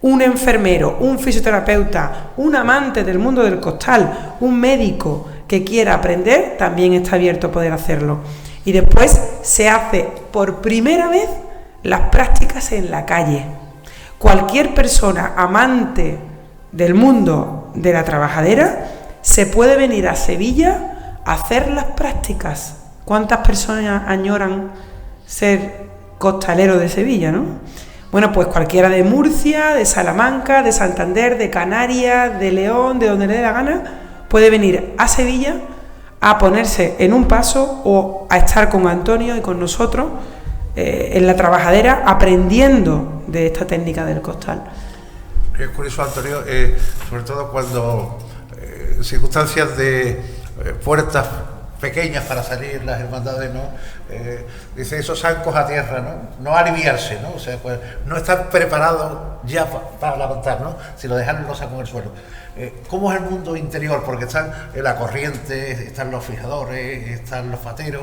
Un enfermero, un fisioterapeuta, un amante del mundo del costal, un médico que quiera aprender, también está abierto a poder hacerlo. Y después se hace por primera vez las prácticas en la calle. Cualquier persona amante del mundo de la trabajadera se puede venir a Sevilla a hacer las prácticas. ¿Cuántas personas añoran ser costalero de Sevilla, no? Bueno, pues cualquiera de Murcia, de Salamanca, de Santander, de Canarias, de León, de donde le dé la gana, puede venir a Sevilla a ponerse en un paso o a estar con Antonio y con nosotros en la trabajadera aprendiendo de esta técnica del costal. Es curioso, Antonio, sobre todo cuando circunstancias de puertas pequeñas para salir las hermandades, ¿no? Dice esos zancos a tierra, ¿no? No aliviarse, ¿no? O sea, pues no estar preparado ya para levantar, ¿no? Sino dejar los zancos en el suelo. ¿Cómo es el mundo interior? Porque están la corriente, están los fijadores, están los fateros,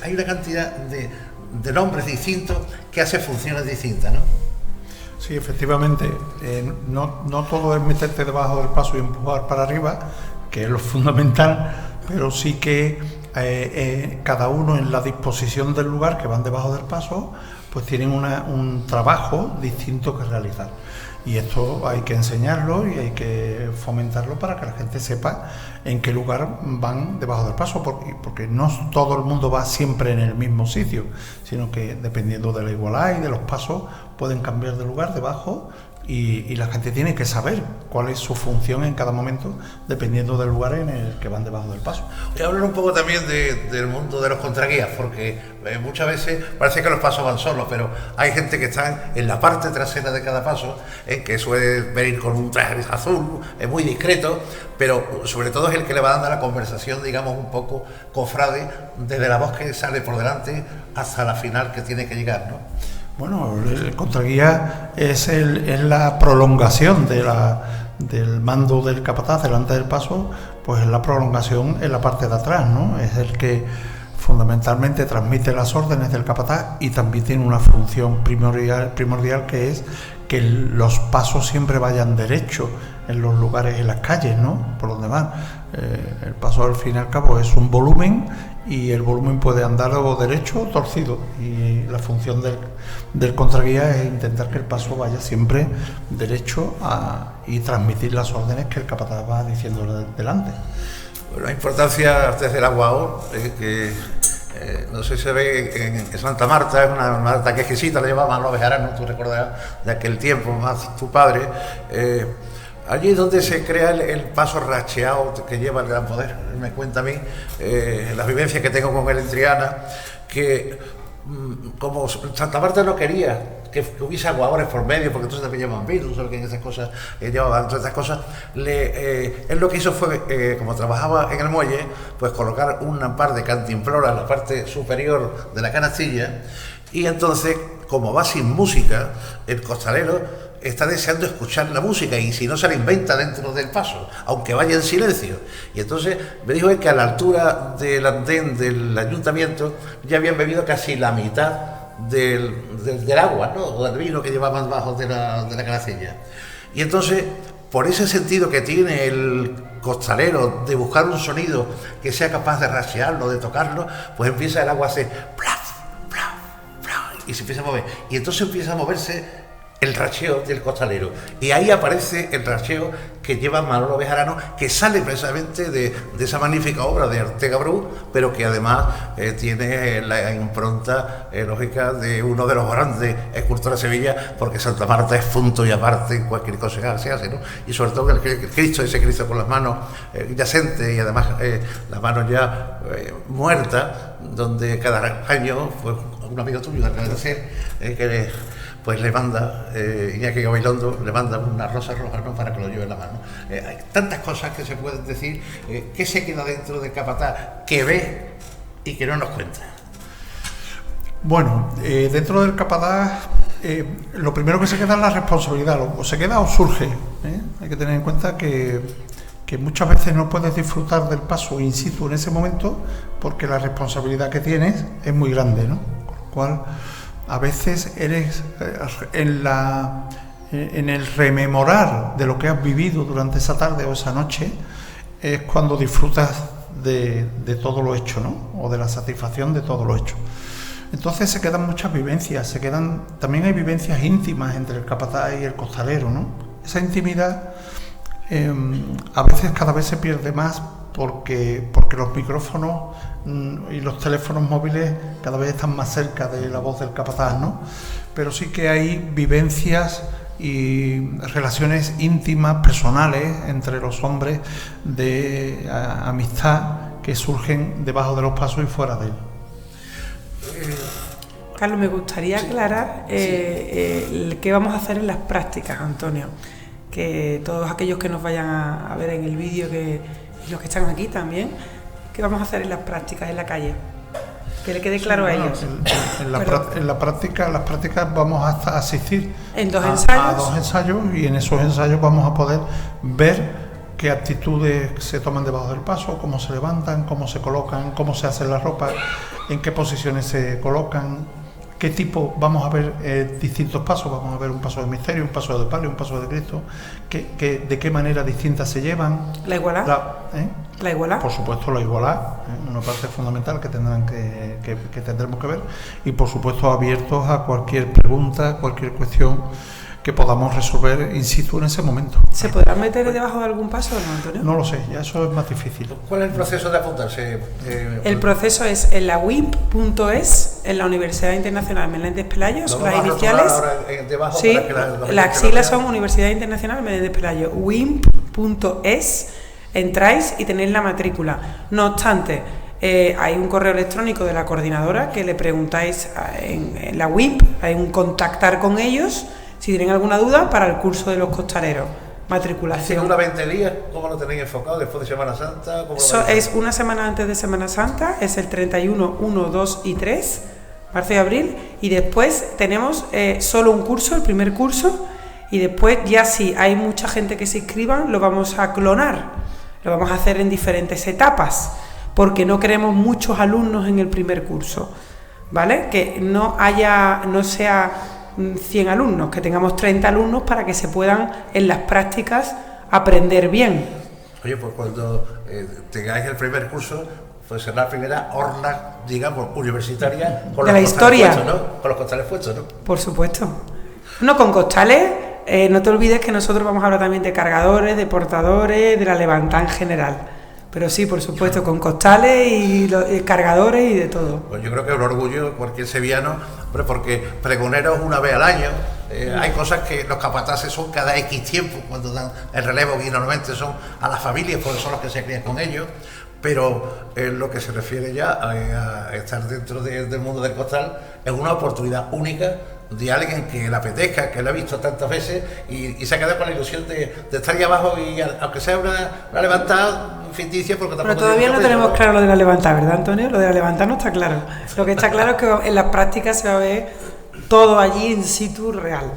hay una cantidad de nombres distintos que hacen funciones distintas, ¿no? Sí, efectivamente, no todo es meterte debajo del paso y empujar para arriba, que es lo fundamental, pero sí que cada uno en la disposición del lugar que van debajo del paso, pues tienen un trabajo distinto que realizar. Y esto hay que enseñarlo y hay que fomentarlo para que la gente sepa en qué lugar van debajo del paso, porque no todo el mundo va siempre en el mismo sitio, sino que dependiendo de la igualdad y de los pasos pueden cambiar de lugar debajo y la gente tiene que saber cuál es su función en cada momento dependiendo del lugar en el que van debajo del paso. Voy a hablar un poco también del mundo de los contraguías, porque muchas veces parece que los pasos van solos, pero hay gente que está en la parte trasera de cada paso, que suele venir con un traje azul, es muy discreto, pero sobre todo es el que le va dando la conversación, digamos, un poco cofrade, desde la voz que sale por delante hasta la final que tiene que llegar, ¿no? Bueno, el contraguía es la prolongación del mando del capataz delante del paso, pues es la prolongación en la parte de atrás, ¿no? Es el que fundamentalmente transmite las órdenes del capataz y también tiene una función primordial que es que los pasos siempre vayan derecho en los lugares, en las calles, ¿no? Por donde van. El paso al fin y al cabo es un volumen y el volumen puede andar o derecho o torcido, y la función del contraguía es intentar que el paso vaya siempre derecho y transmitir las órdenes que el capataz va diciendo delante. Bueno, la importancia desde el aguao, que no sé si se ve en Santa Marta, es una Marta que exquisita, la llevaban los bejaranos, tú recordarás de aquel tiempo, más tu padre. Allí es donde se crea el paso racheado que lleva el gran poder. Él me cuenta a mí las vivencias que tengo con él en Triana, que como Santa Marta no quería que hubiese aguadores por medio, porque entonces también llamaban virus, o que en esas cosas llevaban todas estas cosas, él lo que hizo fue, como trabajaba en el muelle, pues colocar un par de cantimploras en la parte superior de la canastilla, y entonces, como va sin música, el costalero está deseando escuchar la música, y si no se la inventa dentro del paso, aunque vaya en silencio. Y entonces me dijo él que a la altura del andén del ayuntamiento ya habían bebido casi la mitad del agua, ¿no? O del vino que llevaban debajo de la canastilla. Y entonces, por ese sentido que tiene el costalero de buscar un sonido que sea capaz de rachearlo, de tocarlo, pues empieza el agua a hacer plaf, plaf, plaf, y se empieza a mover. Y entonces empieza a moverse el racheo del costalero. Y ahí aparece el racheo que lleva Manolo Bejarano, que sale precisamente de esa magnífica obra de Ortega Bru, pero que además tiene la impronta lógica de uno de los grandes escultores de Sevilla, porque Santa Marta es punto y aparte en cualquier cosa que se hace, ¿no? Y sobre todo el Cristo, ese Cristo con las manos yacentes y además las manos ya muertas, donde cada año, pues un amigo tuyo de agradecer, que pues le manda, Iñaki Gabilondo, le manda una rosa roja, ¿no?, para que lo lleve en la mano. Hay tantas cosas que se pueden decir, que se queda dentro del capataz, que ve y que no nos cuenta. Bueno, dentro del capataz, lo primero que se queda es la responsabilidad, o se queda o surge. Hay que tener en cuenta que muchas veces no puedes disfrutar del paso in situ en ese momento, porque la responsabilidad que tienes es muy grande, ¿no? Con lo cual, a veces eres en el rememorar de lo que has vivido durante esa tarde o esa noche, es cuando disfrutas de todo lo hecho, ¿no? O de la satisfacción de todo lo hecho. Entonces se quedan muchas vivencias, también hay vivencias íntimas entre el capataz y el costalero, ¿no? Esa intimidad a veces cada vez se pierde más porque los micrófonos y los teléfonos móviles cada vez están más cerca de la voz del capataz, ¿no? Pero sí que hay vivencias y relaciones íntimas, personales, entre los hombres, de amistad, que surgen debajo de los pasos y fuera de él. Carlos, me gustaría aclarar qué vamos a hacer en las prácticas, Antonio. Que todos aquellos que nos vayan a ver en el vídeo, y los que están aquí también, ¿qué vamos a hacer en las prácticas en la calle? Que le quede claro a ellos. En las prácticas vamos a asistir a dos ensayos, y en esos ensayos vamos a poder ver qué actitudes se toman debajo del paso, cómo se levantan, cómo se colocan, cómo se hacen las ropas, en qué posiciones se colocan, qué tipo, vamos a ver distintos pasos, vamos a ver un paso de misterio, un paso de palio, un paso de Cristo, de qué manera distinta se llevan. ¿La igualdad? ¿La igualdad? Por supuesto, la igualdad, una parte fundamental que tendremos que ver, y por supuesto abiertos a cualquier pregunta, cualquier cuestión que podamos resolver in situ en ese momento. ¿Se podrá meter debajo de algún paso o no, Antonio? No lo sé, ya eso es más difícil. ¿Cuál es el proceso de apuntarse? El proceso es en la WIMP.es, en la Universidad Internacional Meléndez Pelayo, son las iniciales. Sí, las siglas son Universidad Internacional Meléndez Pelayo, WIMP.es, entráis y tenéis la matrícula. No obstante, hay un correo electrónico de la coordinadora que le preguntáis en la WIMP, hay un contactar con ellos si tienen alguna duda para el curso de los costaleros. Matriculación. ¿Una 20 días? ¿Cómo lo tenéis enfocado? ¿Después de Semana Santa? Es una semana antes de Semana Santa, es el 31, 1, 2 y 3, marzo y abril, y después tenemos solo un curso, el primer curso, y después ya si hay mucha gente que se inscriban, lo vamos a clonar, lo vamos a hacer en diferentes etapas, porque no queremos muchos alumnos en el primer curso, ¿vale? Que no sea 100 alumnos, que tengamos 30 alumnos para que se puedan en las prácticas aprender bien. Oye, pues cuando tengáis el primer curso, pues será la primera orla, digamos, universitaria con de la historia, puestos, ¿no? Con los costales puestos, ¿no? Por supuesto. No, con costales, no te olvides que nosotros vamos a hablar también de cargadores, de portadores, de la levantada en general. Pero sí, por supuesto, con costales y cargadores y de todo. Pues yo creo que es un orgullo cualquier sevillano, hombre, porque pregoneros una vez al año. Hay cosas que los capataces son cada X tiempo, cuando dan el relevo, y normalmente son a las familias, porque son los que se crían con ellos. Pero en lo que se refiere ya a estar dentro del mundo del costal, es una oportunidad única de alguien que le apetezca, que lo ha visto tantas veces y se ha quedado con la ilusión de estar ahí abajo, y aunque sea una levantada ficticia, porque tampoco. Pero todavía no tenemos claro lo de la levantada, ¿verdad, Antonio? Lo de la levantada no está claro. Lo que está claro es que en las prácticas se va a ver todo allí in situ real.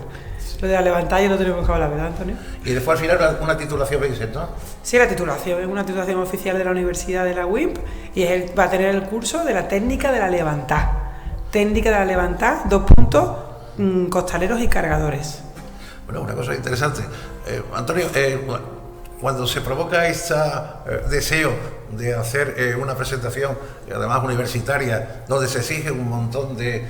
Lo de la levantada ya lo tenemos que hablar, ¿verdad, Antonio? Y después al final una titulación, ¿no? Sí, la titulación es una titulación oficial de la Universidad de la WIMP, y va a tener el curso de la técnica de la levantada. Técnica de la levantada, 2 puntos, costaleros y cargadores. Bueno, una cosa interesante. Antonio, cuando se provoca este deseo de hacer una presentación, además universitaria, donde se exige un montón de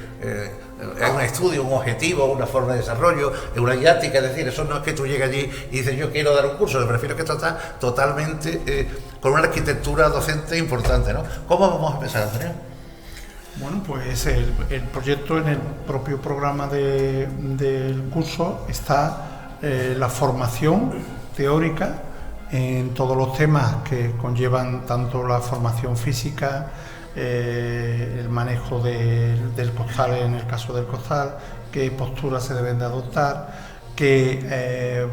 un estudio, un objetivo, una forma de desarrollo, una didáctica, es decir, eso no es que tú llegues allí y dices yo quiero dar un curso, me prefiero que esto está totalmente con una arquitectura docente importante, ¿no? ¿Cómo vamos a empezar, Antonio? Bueno, pues el proyecto, en el propio programa del curso está la formación teórica en todos los temas que conllevan tanto la formación física, el manejo del costal en el caso del costal, qué posturas se deben de adoptar, qué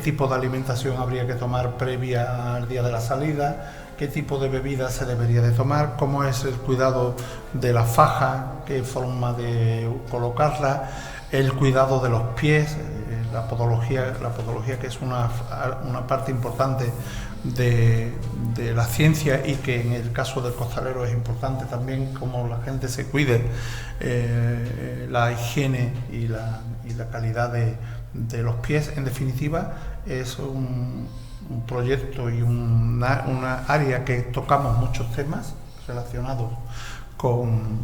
tipo de alimentación habría que tomar previa al día de la salida, qué tipo de bebida se debería de tomar, cómo es el cuidado de la faja, qué forma de colocarla, el cuidado de los pies, la podología que es una parte importante de la ciencia y que en el caso del costalero es importante también cómo la gente se cuide, la higiene y la calidad de los pies. En definitiva, es un proyecto y una área que tocamos muchos temas relacionados con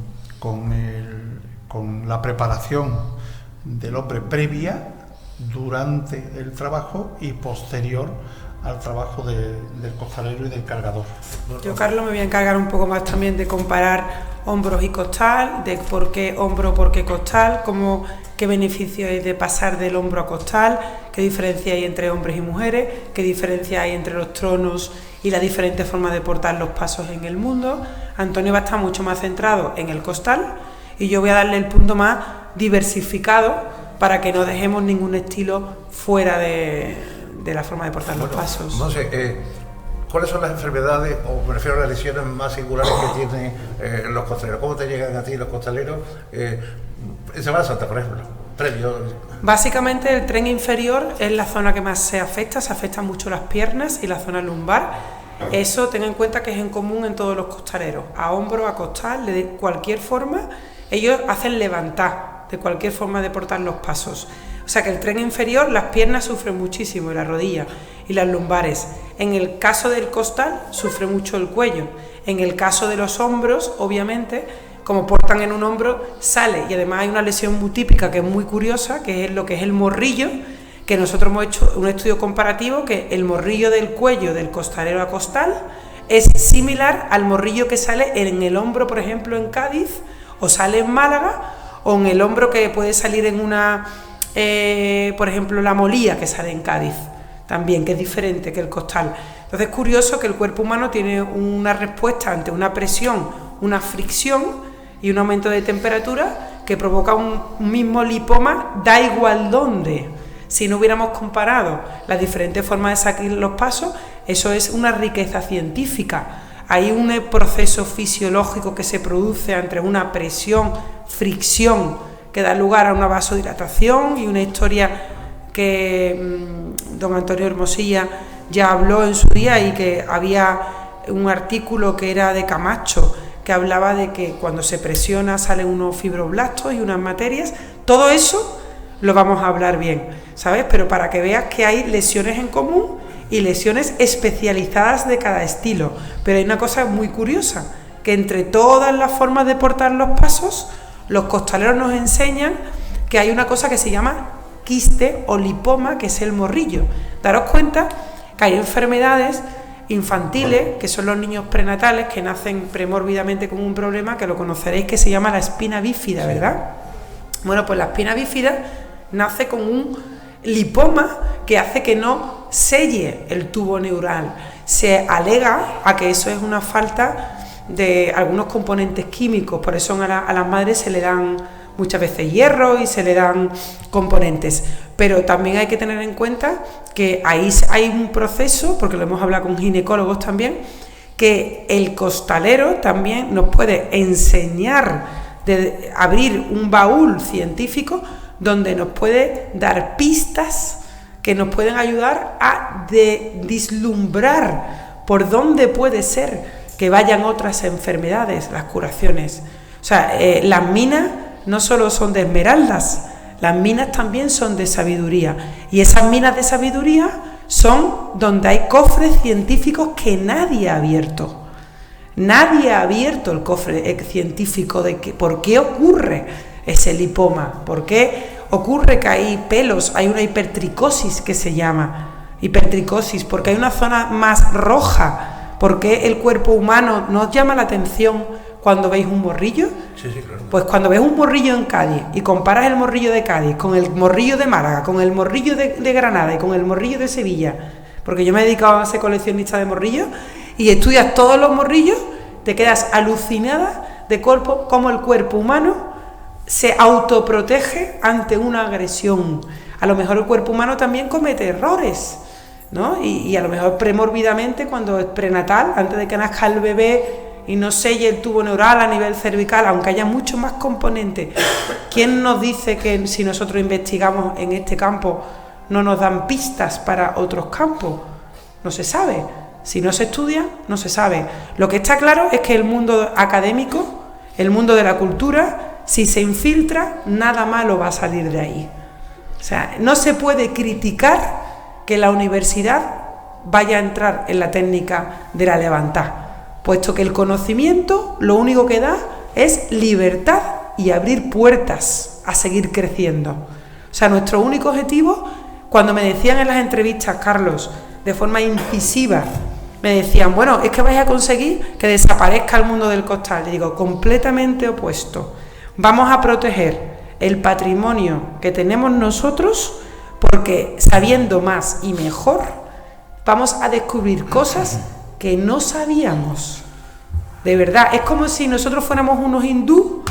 la preparación del hombre previa, durante el trabajo y posterior al trabajo del costalero y del cargador. Yo, Carlos, me voy a encargar un poco más también de comparar hombros y costal, de por qué hombro, por qué costal, qué beneficio hay de pasar del hombro a costal, qué diferencia hay entre hombres y mujeres, qué diferencia hay entre los tronos y las diferentes formas de portar los pasos en el mundo. Antonio va a estar mucho más centrado en el costal y yo voy a darle el punto más diversificado para que no dejemos ningún estilo fuera de la forma de portar los pasos. No sé, ¿cuáles son las enfermedades, o me refiero a las lesiones más singulares que tienen los costaleros? ¿Cómo te llegan a ti los costaleros en Semana Santa, por ejemplo? Básicamente el tren inferior es la zona que más se afectan mucho las piernas y la zona lumbar. Eso ten en cuenta que es en común en todos los costaleros, a hombro, a costal, de cualquier forma, ellos hacen levantar de cualquier forma de portar los pasos. O sea que el tren inferior, las piernas sufren muchísimo, y las rodillas y las lumbares. En el caso del costal, sufre mucho el cuello. En el caso de los hombros, obviamente, como portan en un hombro, sale. Y además hay una lesión muy típica que es muy curiosa, que es lo que es el morrillo, que nosotros hemos hecho un estudio comparativo, que el morrillo del cuello del costalero a costal es similar al morrillo que sale en el hombro, por ejemplo, en Cádiz, o sale en Málaga, o en el hombro que puede salir en una, por ejemplo, la molía que sale en Cádiz, también, que es diferente que el costal. Entonces es curioso que el cuerpo humano tiene una respuesta ante una presión, una fricción y un aumento de temperatura que provoca un mismo lipoma, da igual dónde. Si no hubiéramos comparado las diferentes formas de sacar los pasos, eso es una riqueza científica. Hay un proceso fisiológico que se produce entre una presión, fricción, que da lugar a una vasodilatación, y una historia que don Antonio Hermosilla ya habló en su día, y que había un artículo que era de Camacho, que hablaba de que cuando se presiona salen unos fibroblastos y unas materias. Todo eso lo vamos a hablar bien, ¿sabes? Pero para que veas que hay lesiones en común y lesiones especializadas de cada estilo. Pero hay una cosa muy curiosa, que entre todas las formas de portar los pasos, los costaleros nos enseñan que hay una cosa que se llama quiste o lipoma, que es el morrillo. Daros cuenta que hay enfermedades infantiles, que son los niños prenatales, que nacen premórbidamente con un problema, que lo conoceréis, que se llama la espina bífida, ¿verdad? Bueno, pues la espina bífida nace con un lipoma que hace que no selle el tubo neural. Se alega a que eso es una falta de algunos componentes químicos, por eso a las madres se le dan muchas veces hierro y se le dan componentes. Pero también hay que tener en cuenta que ahí hay un proceso, porque lo hemos hablado con ginecólogos también, que el costalero también nos puede enseñar, de abrir un baúl científico donde nos puede dar pistas que nos pueden ayudar a vislumbrar por dónde puede ser que vayan otras enfermedades, las curaciones. O sea, las minas no solo son de esmeraldas, las minas también son de sabiduría, y esas minas de sabiduría son donde hay cofres científicos que nadie ha abierto. Nadie ha abierto el cofre científico de por qué ocurre ese lipoma, por qué ocurre que hay pelos, hay una hipertricosis que se llama hipertricosis, porque hay una zona más roja, porque el cuerpo humano nos llama la atención cuando veis un morrillo. Sí, claro. Pues cuando ves un morrillo en Cádiz y comparas el morrillo de Cádiz con el morrillo de Málaga, con el morrillo de Granada y con el morrillo de Sevilla, porque yo me he dedicado a ser coleccionista de morrillos, y estudias todos los morrillos, te quedas alucinada de cómo el cuerpo humano se autoprotege ante una agresión. A lo mejor el cuerpo humano también comete errores, ¿no? Y a lo mejor premorbidamente, cuando es prenatal, antes de que nazca el bebé y no selle el tubo neural a nivel cervical, aunque haya muchos más componentes, ¿quién nos dice que si nosotros investigamos en este campo no nos dan pistas para otros campos? No se sabe. Si no se estudia, no se sabe. Lo que está claro es que el mundo académico, el mundo de la cultura, si se infiltra, nada malo va a salir de ahí. O sea, no se puede criticar que la universidad vaya a entrar en la técnica de la levantad, puesto que el conocimiento lo único que da es libertad y abrir puertas a seguir creciendo. O sea, nuestro único objetivo, cuando me decían en las entrevistas, Carlos, de forma incisiva, me decían, bueno, es que vais a conseguir que desaparezca el mundo del costal. Le digo, completamente opuesto. Vamos a proteger el patrimonio que tenemos nosotros, porque sabiendo más y mejor, vamos a descubrir cosas que no sabíamos. De verdad, es como si nosotros fuéramos unos hindú,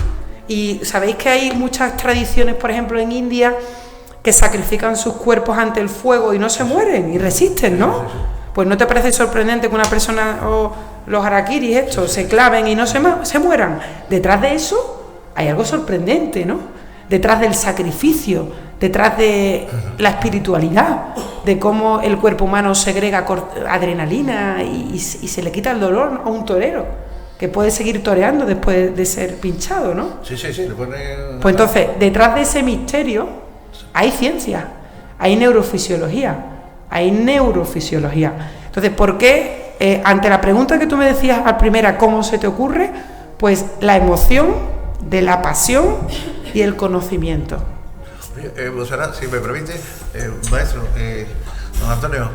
y sabéis que hay muchas tradiciones, por ejemplo en India, que sacrifican sus cuerpos ante el fuego y no se mueren y resisten, ¿no? Pues ¿no te parece sorprendente que una persona, o los harakiris estos, se claven y no se mueran? Detrás de eso hay algo sorprendente, ¿no? Detrás del sacrificio, detrás de la espiritualidad, de cómo el cuerpo humano segrega adrenalina y se le quita el dolor a un torero, que puede seguir toreando después de ser pinchado, ¿no? Sí, le pone... Pues entonces, detrás de ese misterio hay ciencia, hay neurofisiología. Entonces, ¿por qué? Ante la pregunta que tú me decías al primera, ¿cómo se te ocurre? Pues la emoción de la pasión y el conocimiento. Monserrat, si me permite, maestro, don Antonio,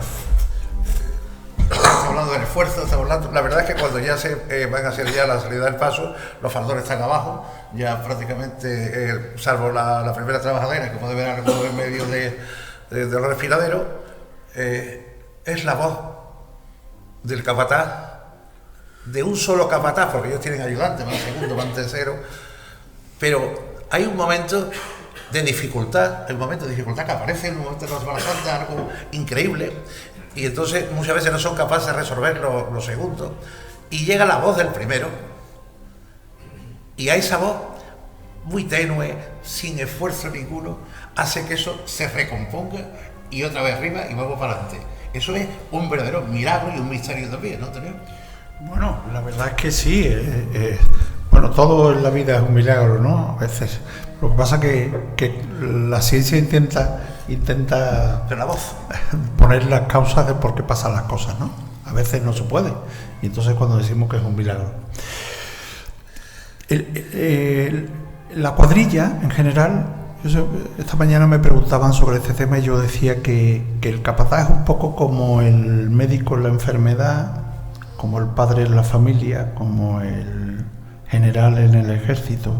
estamos hablando del esfuerzo, la verdad es que cuando ya se van a hacer ya la salida del paso, los faldones están abajo, ya prácticamente, salvo la primera trabajadera que puede ver algo en medio de los respiraderos, es la voz del capataz, de un solo capataz, porque ellos tienen ayudantes, van segundo, van tercero, pero hay un momento de dificultad, que aparece en un momento de la Semana Santa, algo increíble, y entonces muchas veces no son capaces de resolver los segundos, y llega la voz del primero, y a esa voz, muy tenue, sin esfuerzo ninguno, hace que eso se recomponga, y otra vez arriba, y vamos para adelante. Eso es un verdadero milagro y un misterio también, ¿no, Antonio? Bueno, la verdad es que sí. Bueno, todo en la vida es un milagro, ¿no? A veces. Lo que pasa que la ciencia intenta Pero la voz. poner las causas de por qué pasan las cosas, ¿no? A veces no se puede. Y entonces cuando decimos que es un milagro. La cuadrilla, en general, esta mañana me preguntaban sobre este tema y yo decía que el capataz es un poco como el médico en la enfermedad, como el padre en la familia, como el general en el ejército.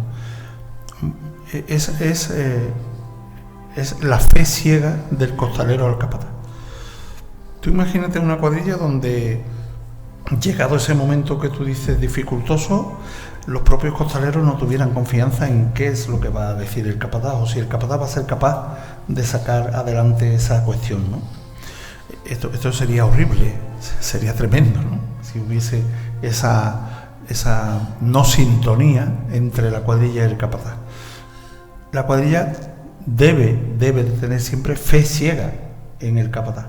Es la fe ciega del costalero al capataz. Tú imagínate una cuadrilla donde, llegado ese momento que tú dices dificultoso, los propios costaleros no tuvieran confianza en qué es lo que va a decir el capataz, o si el capataz va a ser capaz de sacar adelante esa cuestión, ¿no? Esto sería horrible, sería tremendo, ¿no? Si hubiese esa no sintonía entre la cuadrilla y el capataz. La cuadrilla debe de tener siempre fe ciega en el capataz.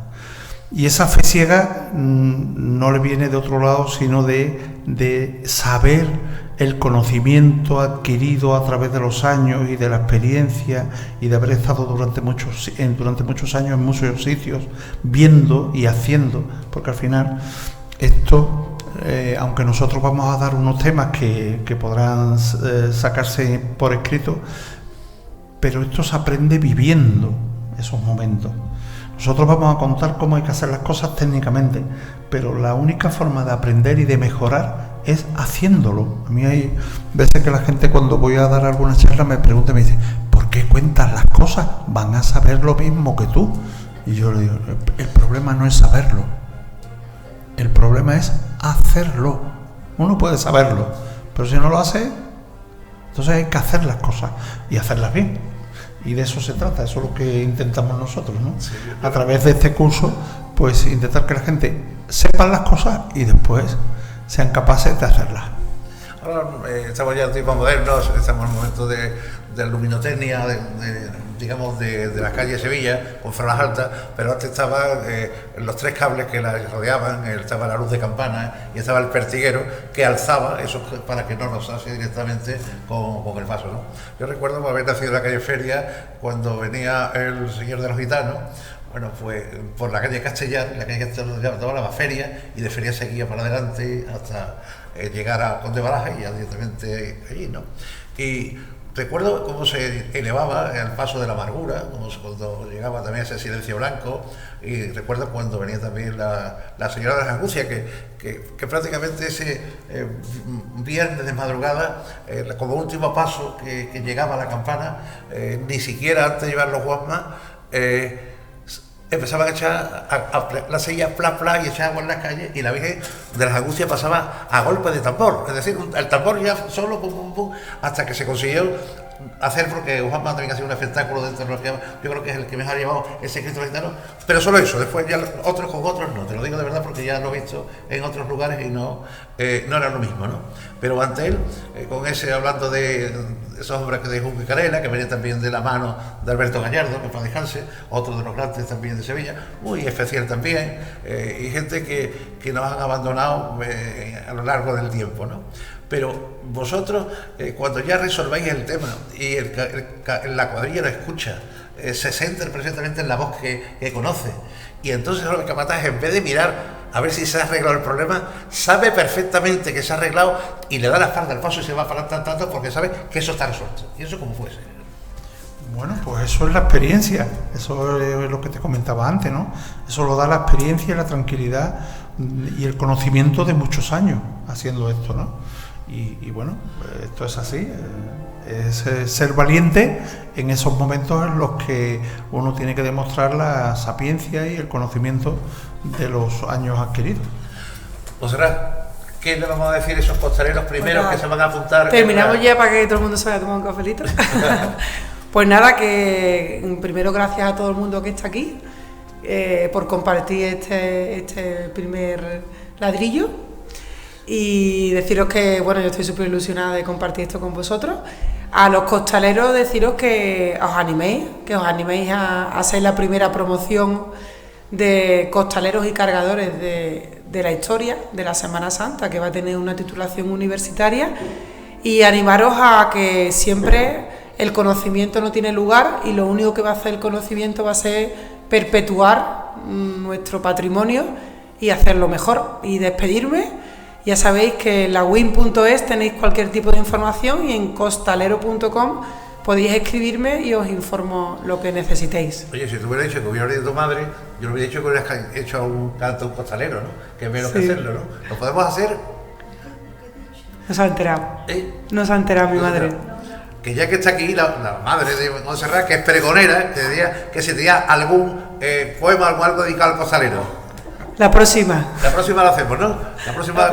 Y esa fe ciega no le viene de otro lado, sino de saber el conocimiento adquirido a través de los años y de la experiencia y de haber estado durante muchos años en muchos sitios viendo y haciendo, porque al final esto, aunque nosotros vamos a dar unos temas que podrán sacarse por escrito, pero esto se aprende viviendo esos momentos. Nosotros vamos a contar cómo hay que hacer las cosas técnicamente, pero la única forma de aprender y de mejorar es haciéndolo. A mí hay veces que la gente, cuando voy a dar alguna charla, me pregunta y me dice: ¿por qué cuentas las cosas? Van a saber lo mismo que tú. Y yo le digo: el problema no es saberlo, el problema es hacerlo. Uno puede saberlo, pero si no lo hace, entonces hay que hacer las cosas y hacerlas bien. Y de eso se trata, eso es lo que intentamos nosotros, ¿no? Sí, a través de este curso, pues intentar que la gente sepa las cosas y después sean capaces de hacerlas. Ahora estamos ya en tiempos modernos, estamos en un momento de luminotecnia, digamos de la calle Sevilla, con franjas altas, pero antes estaban los tres cables que la rodeaban, estaba la luz de campana y estaba el pertiguero que alzaba eso para que no nos hace directamente con el vaso, ¿no? Yo recuerdo haber nacido en la calle Feria cuando venía el señor de los gitanos. Bueno, pues por la calle Castellar, la calle Castellar daba feria y de feria seguía para adelante hasta llegar a Conde Baraja y ya directamente allí, ¿no? Y recuerdo cómo se elevaba el paso de la amargura, cuando llegaba también ese silencio blanco, y recuerdo cuando venía también la señora de las Angustias, que prácticamente ese viernes de madrugada, como último paso que llegaba a la campana, ni siquiera antes de llevar los guasmas, empezaban a echar la silla pla pla y echar agua en las calles, y la Virgen de las Angustias pasaba a golpe de tambor, es decir, el tambor ya solo pum pum pum, hasta que se consiguió hacer, porque Juanma también ha sido un espectáculo dentro de lo que yo creo que es el que mejor ha llevado ese Cristo gitano, pero solo eso, después ya otros con otros no, te lo digo de verdad porque ya lo he visto en otros lugares y no era lo mismo, ¿no? Pero ante él, con ese, hablando de esos hombres que de Junco Carela, que venían también de la mano de Alberto Gallardo, que para dejarse, otro de los grandes también de Sevilla, muy especial también, y gente que nos han abandonado a lo largo del tiempo, ¿no? Pero vosotros, cuando ya resolvéis el tema y la cuadrilla lo escucha, se centra precisamente en la voz que conoce, y entonces el capataz, en vez de mirar a ver si se ha arreglado el problema, sabe perfectamente que se ha arreglado y le da la espalda al paso y se va para tanto porque sabe que eso está resuelto. ¿Y eso cómo fuese? Bueno, pues eso es la experiencia, eso es lo que te comentaba antes, ¿no? Eso lo da la experiencia, la tranquilidad y el conocimiento de muchos años haciendo esto, ¿no? Y bueno, esto es así, es ser valiente en esos momentos en los que uno tiene que demostrar la sapiencia y el conocimiento de los años adquiridos. Monserrat, ¿qué le vamos a decir a esos costaleros primeros que se van a apuntar? Terminamos ya para que todo el mundo se vaya a tomar un cafelito. Pues nada, que primero gracias a todo el mundo que está aquí por compartir este primer ladrillo. Y deciros que, bueno, yo estoy súper ilusionada de compartir esto con vosotros. A los costaleros deciros que os animéis a hacer la primera promoción de costaleros y cargadores de la historia de la Semana Santa, que va a tener una titulación universitaria, y animaros a que siempre el conocimiento no tiene lugar y lo único que va a hacer el conocimiento va a ser perpetuar nuestro patrimonio y hacerlo mejor. Y despedirme. Ya sabéis que en la win.es tenéis cualquier tipo de información y en costalero.com podéis escribirme y os informo lo que necesitéis. Oye, si tú hubieras dicho que hubiera ido tu madre, yo lo hubiera dicho que hubieras hecho un canto a un costalero, ¿no? Que es menos que hacerlo, ¿no? ¿Lo podemos hacer? No se ha enterado. No se ha enterado mi madre. Que ya que está aquí la madre de Monserrat, que es pregonera, que se diga algún poema, algo dedicado al costalero. La próxima la hacemos, ¿no? La próxima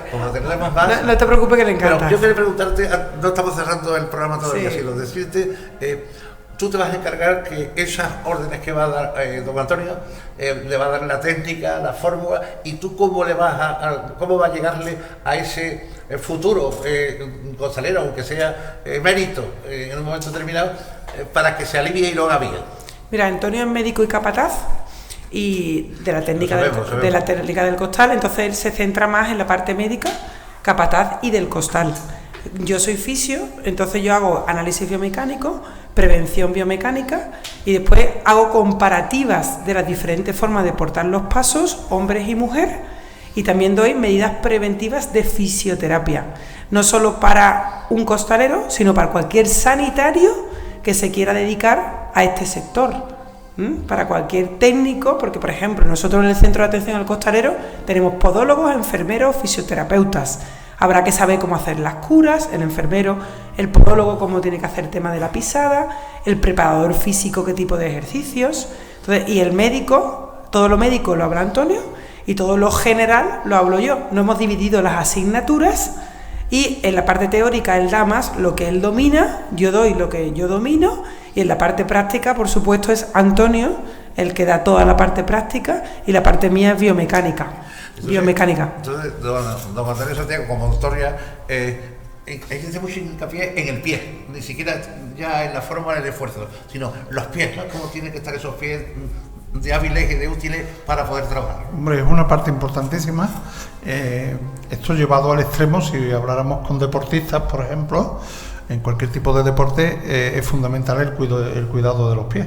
como tendremos más. No te preocupes, que le encanta. Pero yo quería preguntarte, no estamos cerrando el programa todavía, sino decirte, tú te vas a encargar que esas órdenes que va a dar don Antonio, le va a dar la técnica, la fórmula, y tú cómo va a llegarle a ese futuro costalero, aunque sea mérito en un momento determinado, para que se alivie y lo haga bien. Mira, Antonio es médico y capataz. y de la técnica, sabemos. de la técnica del costal. Entonces él se centra más en la parte médica, capataz y del costal. Yo soy fisio, entonces yo hago análisis biomecánico, prevención biomecánica y después hago comparativas de las diferentes formas de portar los pasos, hombres y mujer, y también doy medidas preventivas de fisioterapia, no solo para un costalero, sino para cualquier sanitario que se quiera dedicar a este sector. Para cualquier técnico, porque por ejemplo nosotros en el Centro de Atención al Costalero tenemos podólogos, enfermeros, fisioterapeutas. Habrá que saber cómo hacer las curas, el enfermero, el podólogo cómo tiene que hacer el tema de la pisada, el preparador físico qué tipo de ejercicios. Entonces, y el médico, todo lo médico lo habla Antonio y todo lo general lo hablo yo. No hemos dividido las asignaturas y en la parte teórica él da más lo que él domina, yo doy lo que yo domino, y en la parte práctica, por supuesto, es Antonio el que da toda la parte práctica y la parte mía es biomecánica. Entonces, don Antonio Santiago, como doctor ya, hace mucho hincapié en el pie, ni siquiera ya en la forma del esfuerzo, sino los pies, ¿no? Cómo tienen que estar esos pies de hábiles y de útiles para poder trabajar. Hombre, es una parte importantísima. Esto llevado al extremo, si habláramos con deportistas, por ejemplo, en cualquier tipo de deporte, es fundamental el cuidado de los pies.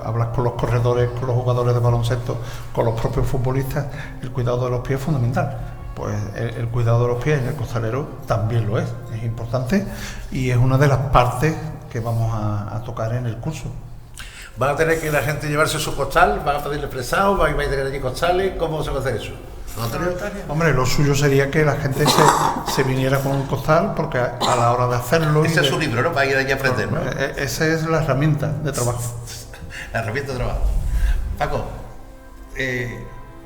Hablas con los corredores, con los jugadores de baloncesto, con los propios futbolistas, el cuidado de los pies es fundamental. Pues el cuidado de los pies en el costalero también lo es importante y es una de las partes que vamos a tocar en el curso. ¿Van a tener que la gente llevarse su costal? ¿Van a pedirle prestado? ¿Van a tener allí costales? ¿Cómo se va a hacer eso? Hombre, lo suyo sería que la gente se viniera con un costal, porque a la hora de hacerlo... Ese es su libro, ¿no? Para ir allí a aprender, ¿no? Esa es la herramienta de trabajo. La herramienta de trabajo. Paco,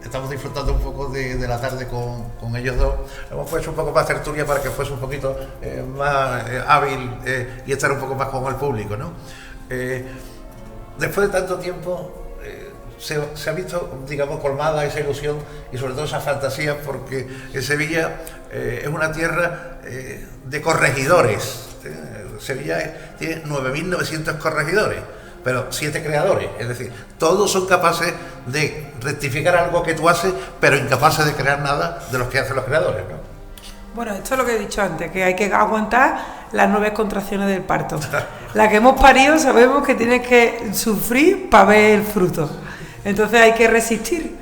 estamos disfrutando un poco de la tarde con ellos dos. Hemos puesto un poco más tertulia para que fuese un poquito más hábil y estar un poco más con el público, ¿no? Después de tanto tiempo... Se ha visto, digamos, colmada esa ilusión y sobre todo esa fantasía, porque en Sevilla es una tierra de corregidores. Sevilla tiene 9.900 corregidores, pero 7 creadores, es decir, todos son capaces de rectificar algo que tú haces, pero incapaces de crear nada de los que hacen los creadores, ¿no? Bueno, esto es lo que he dicho antes, que hay que aguantar las 9 contracciones del parto. La que hemos parido sabemos que tienes que sufrir para ver el fruto. Entonces hay que resistir.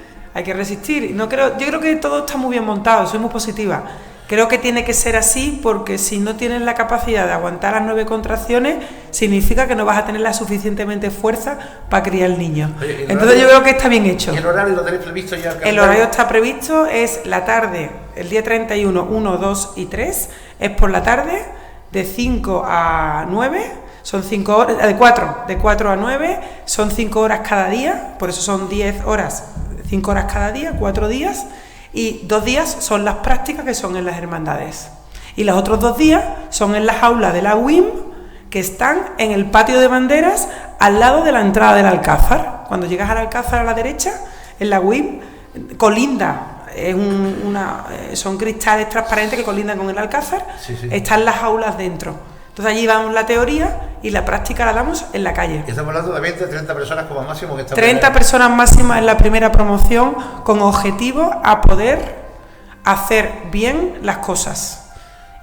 Yo creo que todo está muy bien montado, soy muy positiva. Creo que tiene que ser así, porque si no tienes la capacidad de aguantar las 9 contracciones, significa que no vas a tener la suficientemente fuerza para criar el niño. Oye, entonces yo creo que está bien hecho. ¿Y el horario lo tenéis previsto ya? El horario está previsto, es la tarde, el día 31, 1, 2 y 3, es por la tarde, de 5 a 9, son 5 horas, de 4 a 9, son 5 horas cada día, por eso son 10 horas, 5 horas cada día, 4 días, y 2 días son las prácticas, que son en las hermandades. Y los otros 2 días son en las aulas de la UIM, que están en el patio de banderas, al lado de la entrada del Alcázar. Cuando llegas al Alcázar a la derecha, en la UIM, colinda, son cristales transparentes que colindan con el Alcázar, sí. Están las aulas dentro. Entonces allí damos la teoría y la práctica la damos en la calle. Y estamos hablando de 20, 30 personas como máximo. Que 30 personas máximas en la primera promoción, con objetivo a poder hacer bien las cosas.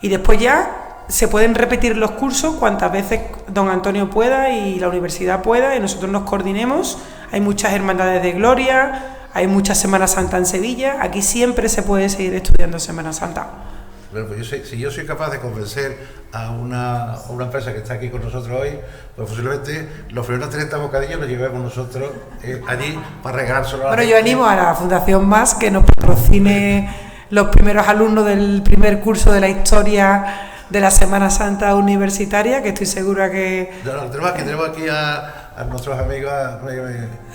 Y después ya se pueden repetir los cursos cuantas veces don Antonio pueda y la universidad pueda, y nosotros nos coordinemos. Hay muchas hermandades de gloria, hay muchas Semana Santa en Sevilla, aquí siempre se puede seguir estudiando Semana Santa. Bueno, pues si yo soy capaz de convencer a una empresa que está aquí con nosotros hoy, pues posiblemente los primeros 30 bocadillos los llevemos nosotros allí para regalárselo a la gente. Yo animo a la Fundación MAS que nos patrocine los primeros alumnos del primer curso de la historia de la Semana Santa universitaria, que estoy segura que... Tenemos aquí a nuestros amigos...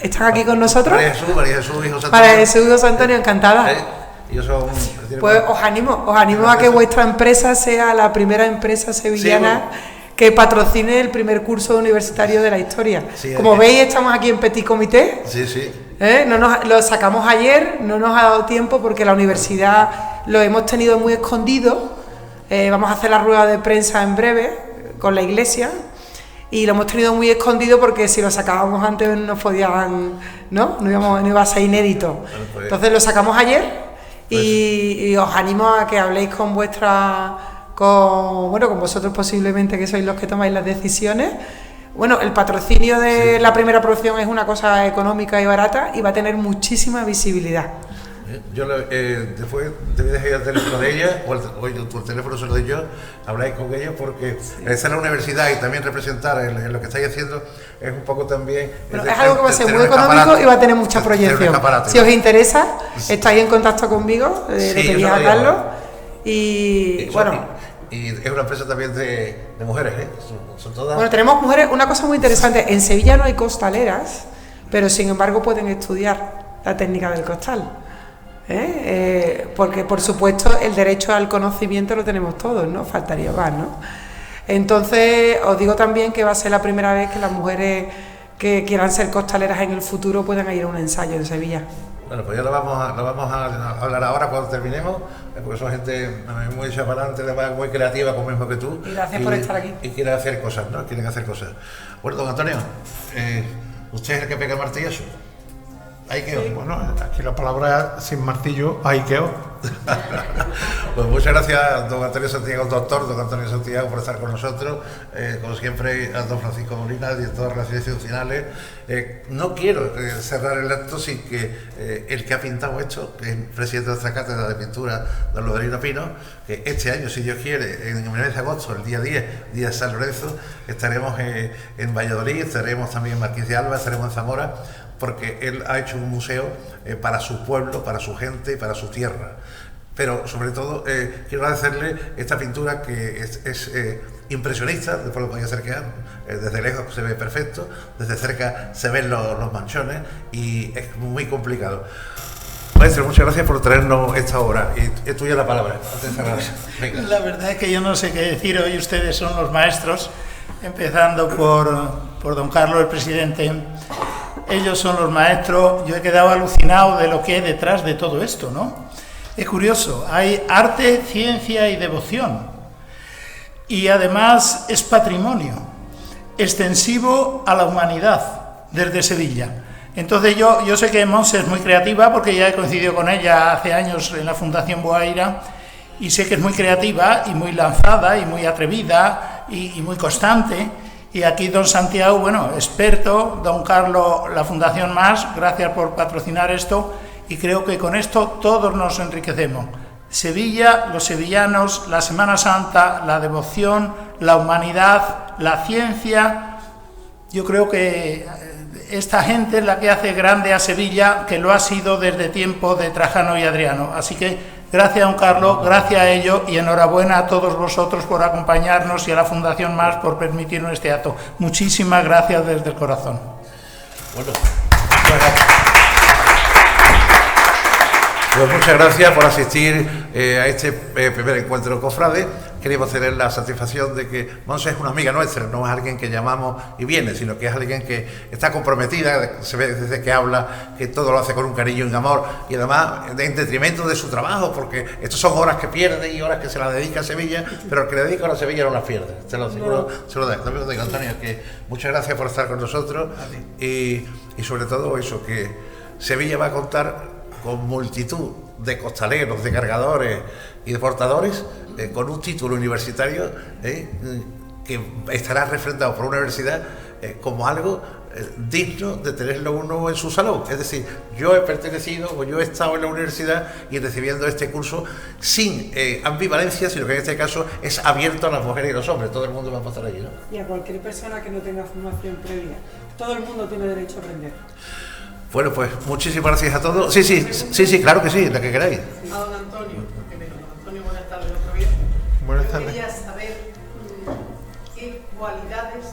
¿Están aquí con nosotros? María Jesús, hijo Santo. María Jesús, hijo Antonio, encantada. Pues os animo a que vuestra empresa sea la primera empresa sevillana que patrocine el primer curso universitario de la historia. Sí, como veis, estamos aquí en Petit Comité. Sí. Lo sacamos ayer, no nos ha dado tiempo porque la universidad lo hemos tenido muy escondido. Vamos a hacer la rueda de prensa en breve con la iglesia. y lo hemos tenido muy escondido porque si lo sacábamos antes nos podían, ¿no? No iba a ser inédito. Bueno, pues, entonces lo sacamos ayer y os animo a que habléis con con vosotros posiblemente, que sois los que tomáis las decisiones. Bueno, el patrocinio de la primera producción es una cosa económica y barata y va a tener muchísima visibilidad. Yo después te voy a dejar el teléfono de ella, o el teléfono se lo doy yo, habláis con ella, porque estar en la universidad y también representar en lo que estáis haciendo es un poco también... Bueno, es algo que va a ser muy económico y va a tener mucha proyección. Si os interesa, estáis en contacto conmigo, le pedís a Carlos, y bueno... Y es una empresa también de mujeres, ¿eh? Son todas... Bueno, tenemos mujeres, una cosa muy interesante, en Sevilla no hay costaleras, pero sin embargo pueden estudiar la técnica del costal. Porque por supuesto el derecho al conocimiento lo tenemos todos, ¿no? Faltaría más, ¿no? Entonces os digo también que va a ser la primera vez que las mujeres que quieran ser costaleras en el futuro puedan ir a un ensayo en Sevilla. Bueno, pues ya lo vamos a hablar ahora cuando terminemos, porque son gente muy echada para adelante, además muy creativa como mismo que tú. Y gracias por estar aquí. Y quieren hacer cosas, ¿no? Quieren hacer cosas. Bueno, don Antonio, ¿usted es el que pega el martillazo? Ahí quedó. Sí. Bueno, aquí la palabra sin martillo, ahí quedó. Pues muchas gracias, don Antonio Santiago, doctor don Antonio Santiago, por estar con nosotros. Como siempre, a don Francisco Molina, director de Relaciones Institucionales. No quiero cerrar el acto sin que el que ha pintado esto, que es el presidente de nuestra cátedra de pintura, don Lodelino Pino, que este año, si Dios quiere, en el mes de agosto, el día 10, día de San Lorenzo, estaremos en Valladolid, estaremos también en Marqués de Alba, estaremos en Zamora, porque él ha hecho un museo para su pueblo, para su gente y para su tierra. Pero sobre todo quiero agradecerle esta pintura que es impresionista, después lo podéis acercar, desde lejos se ve perfecto, desde cerca se ven los manchones y es muy complicado. Maestro, muchas gracias por traernos esta obra y es tuya la palabra. La verdad es que yo no sé qué decir, hoy ustedes son los maestros, empezando por don Carlos, el presidente. Ellos son los maestros. Yo he quedado alucinado de lo que hay detrás de todo esto, ¿no? Es curioso, hay arte, ciencia y devoción. Y además es patrimonio extensivo a la humanidad desde Sevilla. Entonces yo sé que Monse es muy creativa porque ya he coincidido con ella hace años en la Fundación Boaira y sé que es muy creativa y muy lanzada y muy atrevida y muy constante. Y aquí don Santiago, bueno, experto, don Carlos, la Fundación Más, gracias por patrocinar esto y creo que con esto todos nos enriquecemos. Sevilla, los sevillanos, la Semana Santa, la devoción, la humanidad, la ciencia, yo creo que esta gente es la que hace grande a Sevilla, que lo ha sido desde tiempo de Trajano y Adriano. Así que gracias, don Carlos, gracias a ellos y enhorabuena a todos vosotros por acompañarnos y a la Fundación Más por permitirnos este acto. Muchísimas gracias desde el corazón. Bueno, pues muchas gracias por asistir a este primer encuentro cofrade. Queríamos tener la satisfacción de que Monse es una amiga nuestra, no es alguien que llamamos y viene, sino que es alguien que está comprometida, se ve desde que habla, que todo lo hace con un cariño y un amor, y además en detrimento de su trabajo, porque estas son horas que pierde y horas que se las dedica a Sevilla, pero el que le dedica a la Sevilla no las pierde, se lo digo, Antonio, que muchas gracias por estar con nosotros y sobre todo eso, que Sevilla va a contar con multitud de costaleros, de cargadores y de portadores, con un título universitario que estará refrendado por una universidad como algo digno de tenerlo uno en su salón. Es decir, yo he pertenecido o yo he estado en la universidad y recibiendo este curso sin ambivalencia, sino que en este caso es abierto a las mujeres y los hombres, todo el mundo va a pasar allí, ¿no? Y a cualquier persona que no tenga formación previa, todo el mundo tiene derecho a aprender. Bueno, pues muchísimas gracias a todos. Sí, claro que sí, la que queráis. A don Antonio, Antonio, buenas tardes otra vez. Buenas tardes. Quería saber qué cualidades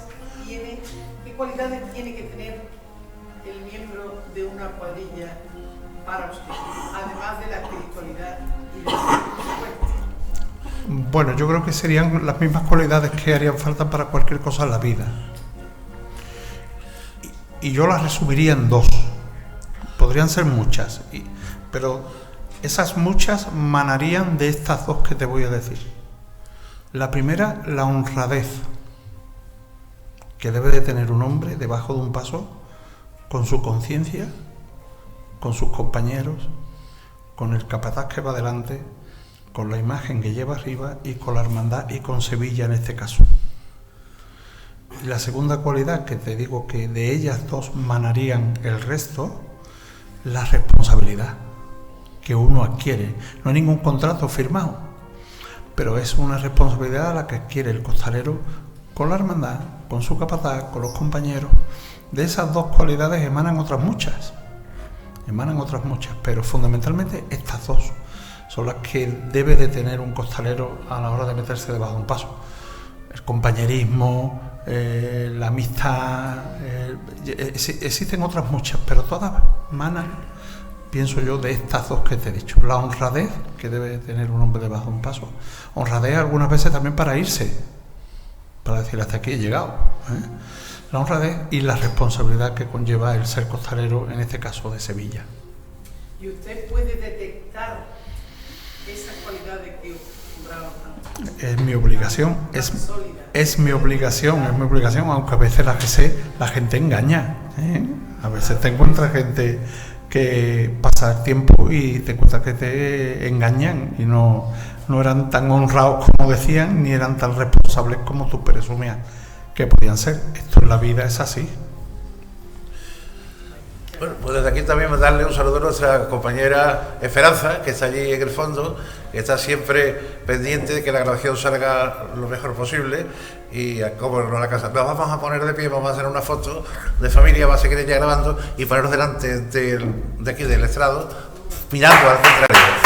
tiene que tener el miembro de una cuadrilla para usted, además de la espiritualidad y de la consecuencia. Bueno, yo creo que serían las mismas cualidades que harían falta para cualquier cosa en la vida. Y yo las resumiría en dos. Podrían ser muchas, pero esas muchas manarían de estas dos que te voy a decir. La primera, la honradez. que debe de tener un hombre debajo de un paso con su conciencia, con sus compañeros, con el capataz que va delante, con la imagen que lleva arriba y con la hermandad y con Sevilla en este caso. Y la segunda cualidad que te digo que de ellas dos manarían el resto, la responsabilidad que uno adquiere. No hay ningún contrato firmado, pero es una responsabilidad a la que adquiere el costalero con la hermandad, con su capataz, con los compañeros. De esas dos cualidades emanan otras muchas, pero fundamentalmente estas dos son las que debe de tener un costalero a la hora de meterse debajo de un paso. El compañerismo, la amistad, existen otras muchas, pero todas manan, pienso yo, de estas dos que te he dicho. La honradez que debe tener un hombre debajo de un paso, honradez algunas veces también para irse, para decir hasta aquí he llegado, la honradez y la responsabilidad que conlleva el ser costalero, en este caso de Sevilla. ¿Y usted puede detectar esas cualidades que usted es mi obligación, es mi obligación, aunque a veces la gente engaña, a veces te encuentras gente que pasa el tiempo y te encuentras que te engañan y no eran tan honrados como decían, ni eran tan responsables como tú presumías que podían ser. Esto en la vida es así. Bueno, pues desde aquí también darle un saludo a nuestra compañera Esperanza, que está allí en el fondo, que está siempre pendiente de que la grabación salga lo mejor posible. Y como en la casa, nos vamos a poner de pie, vamos a hacer una foto de familia, va a seguir ella grabando y ponernos delante de aquí del estrado, mirando al contrario.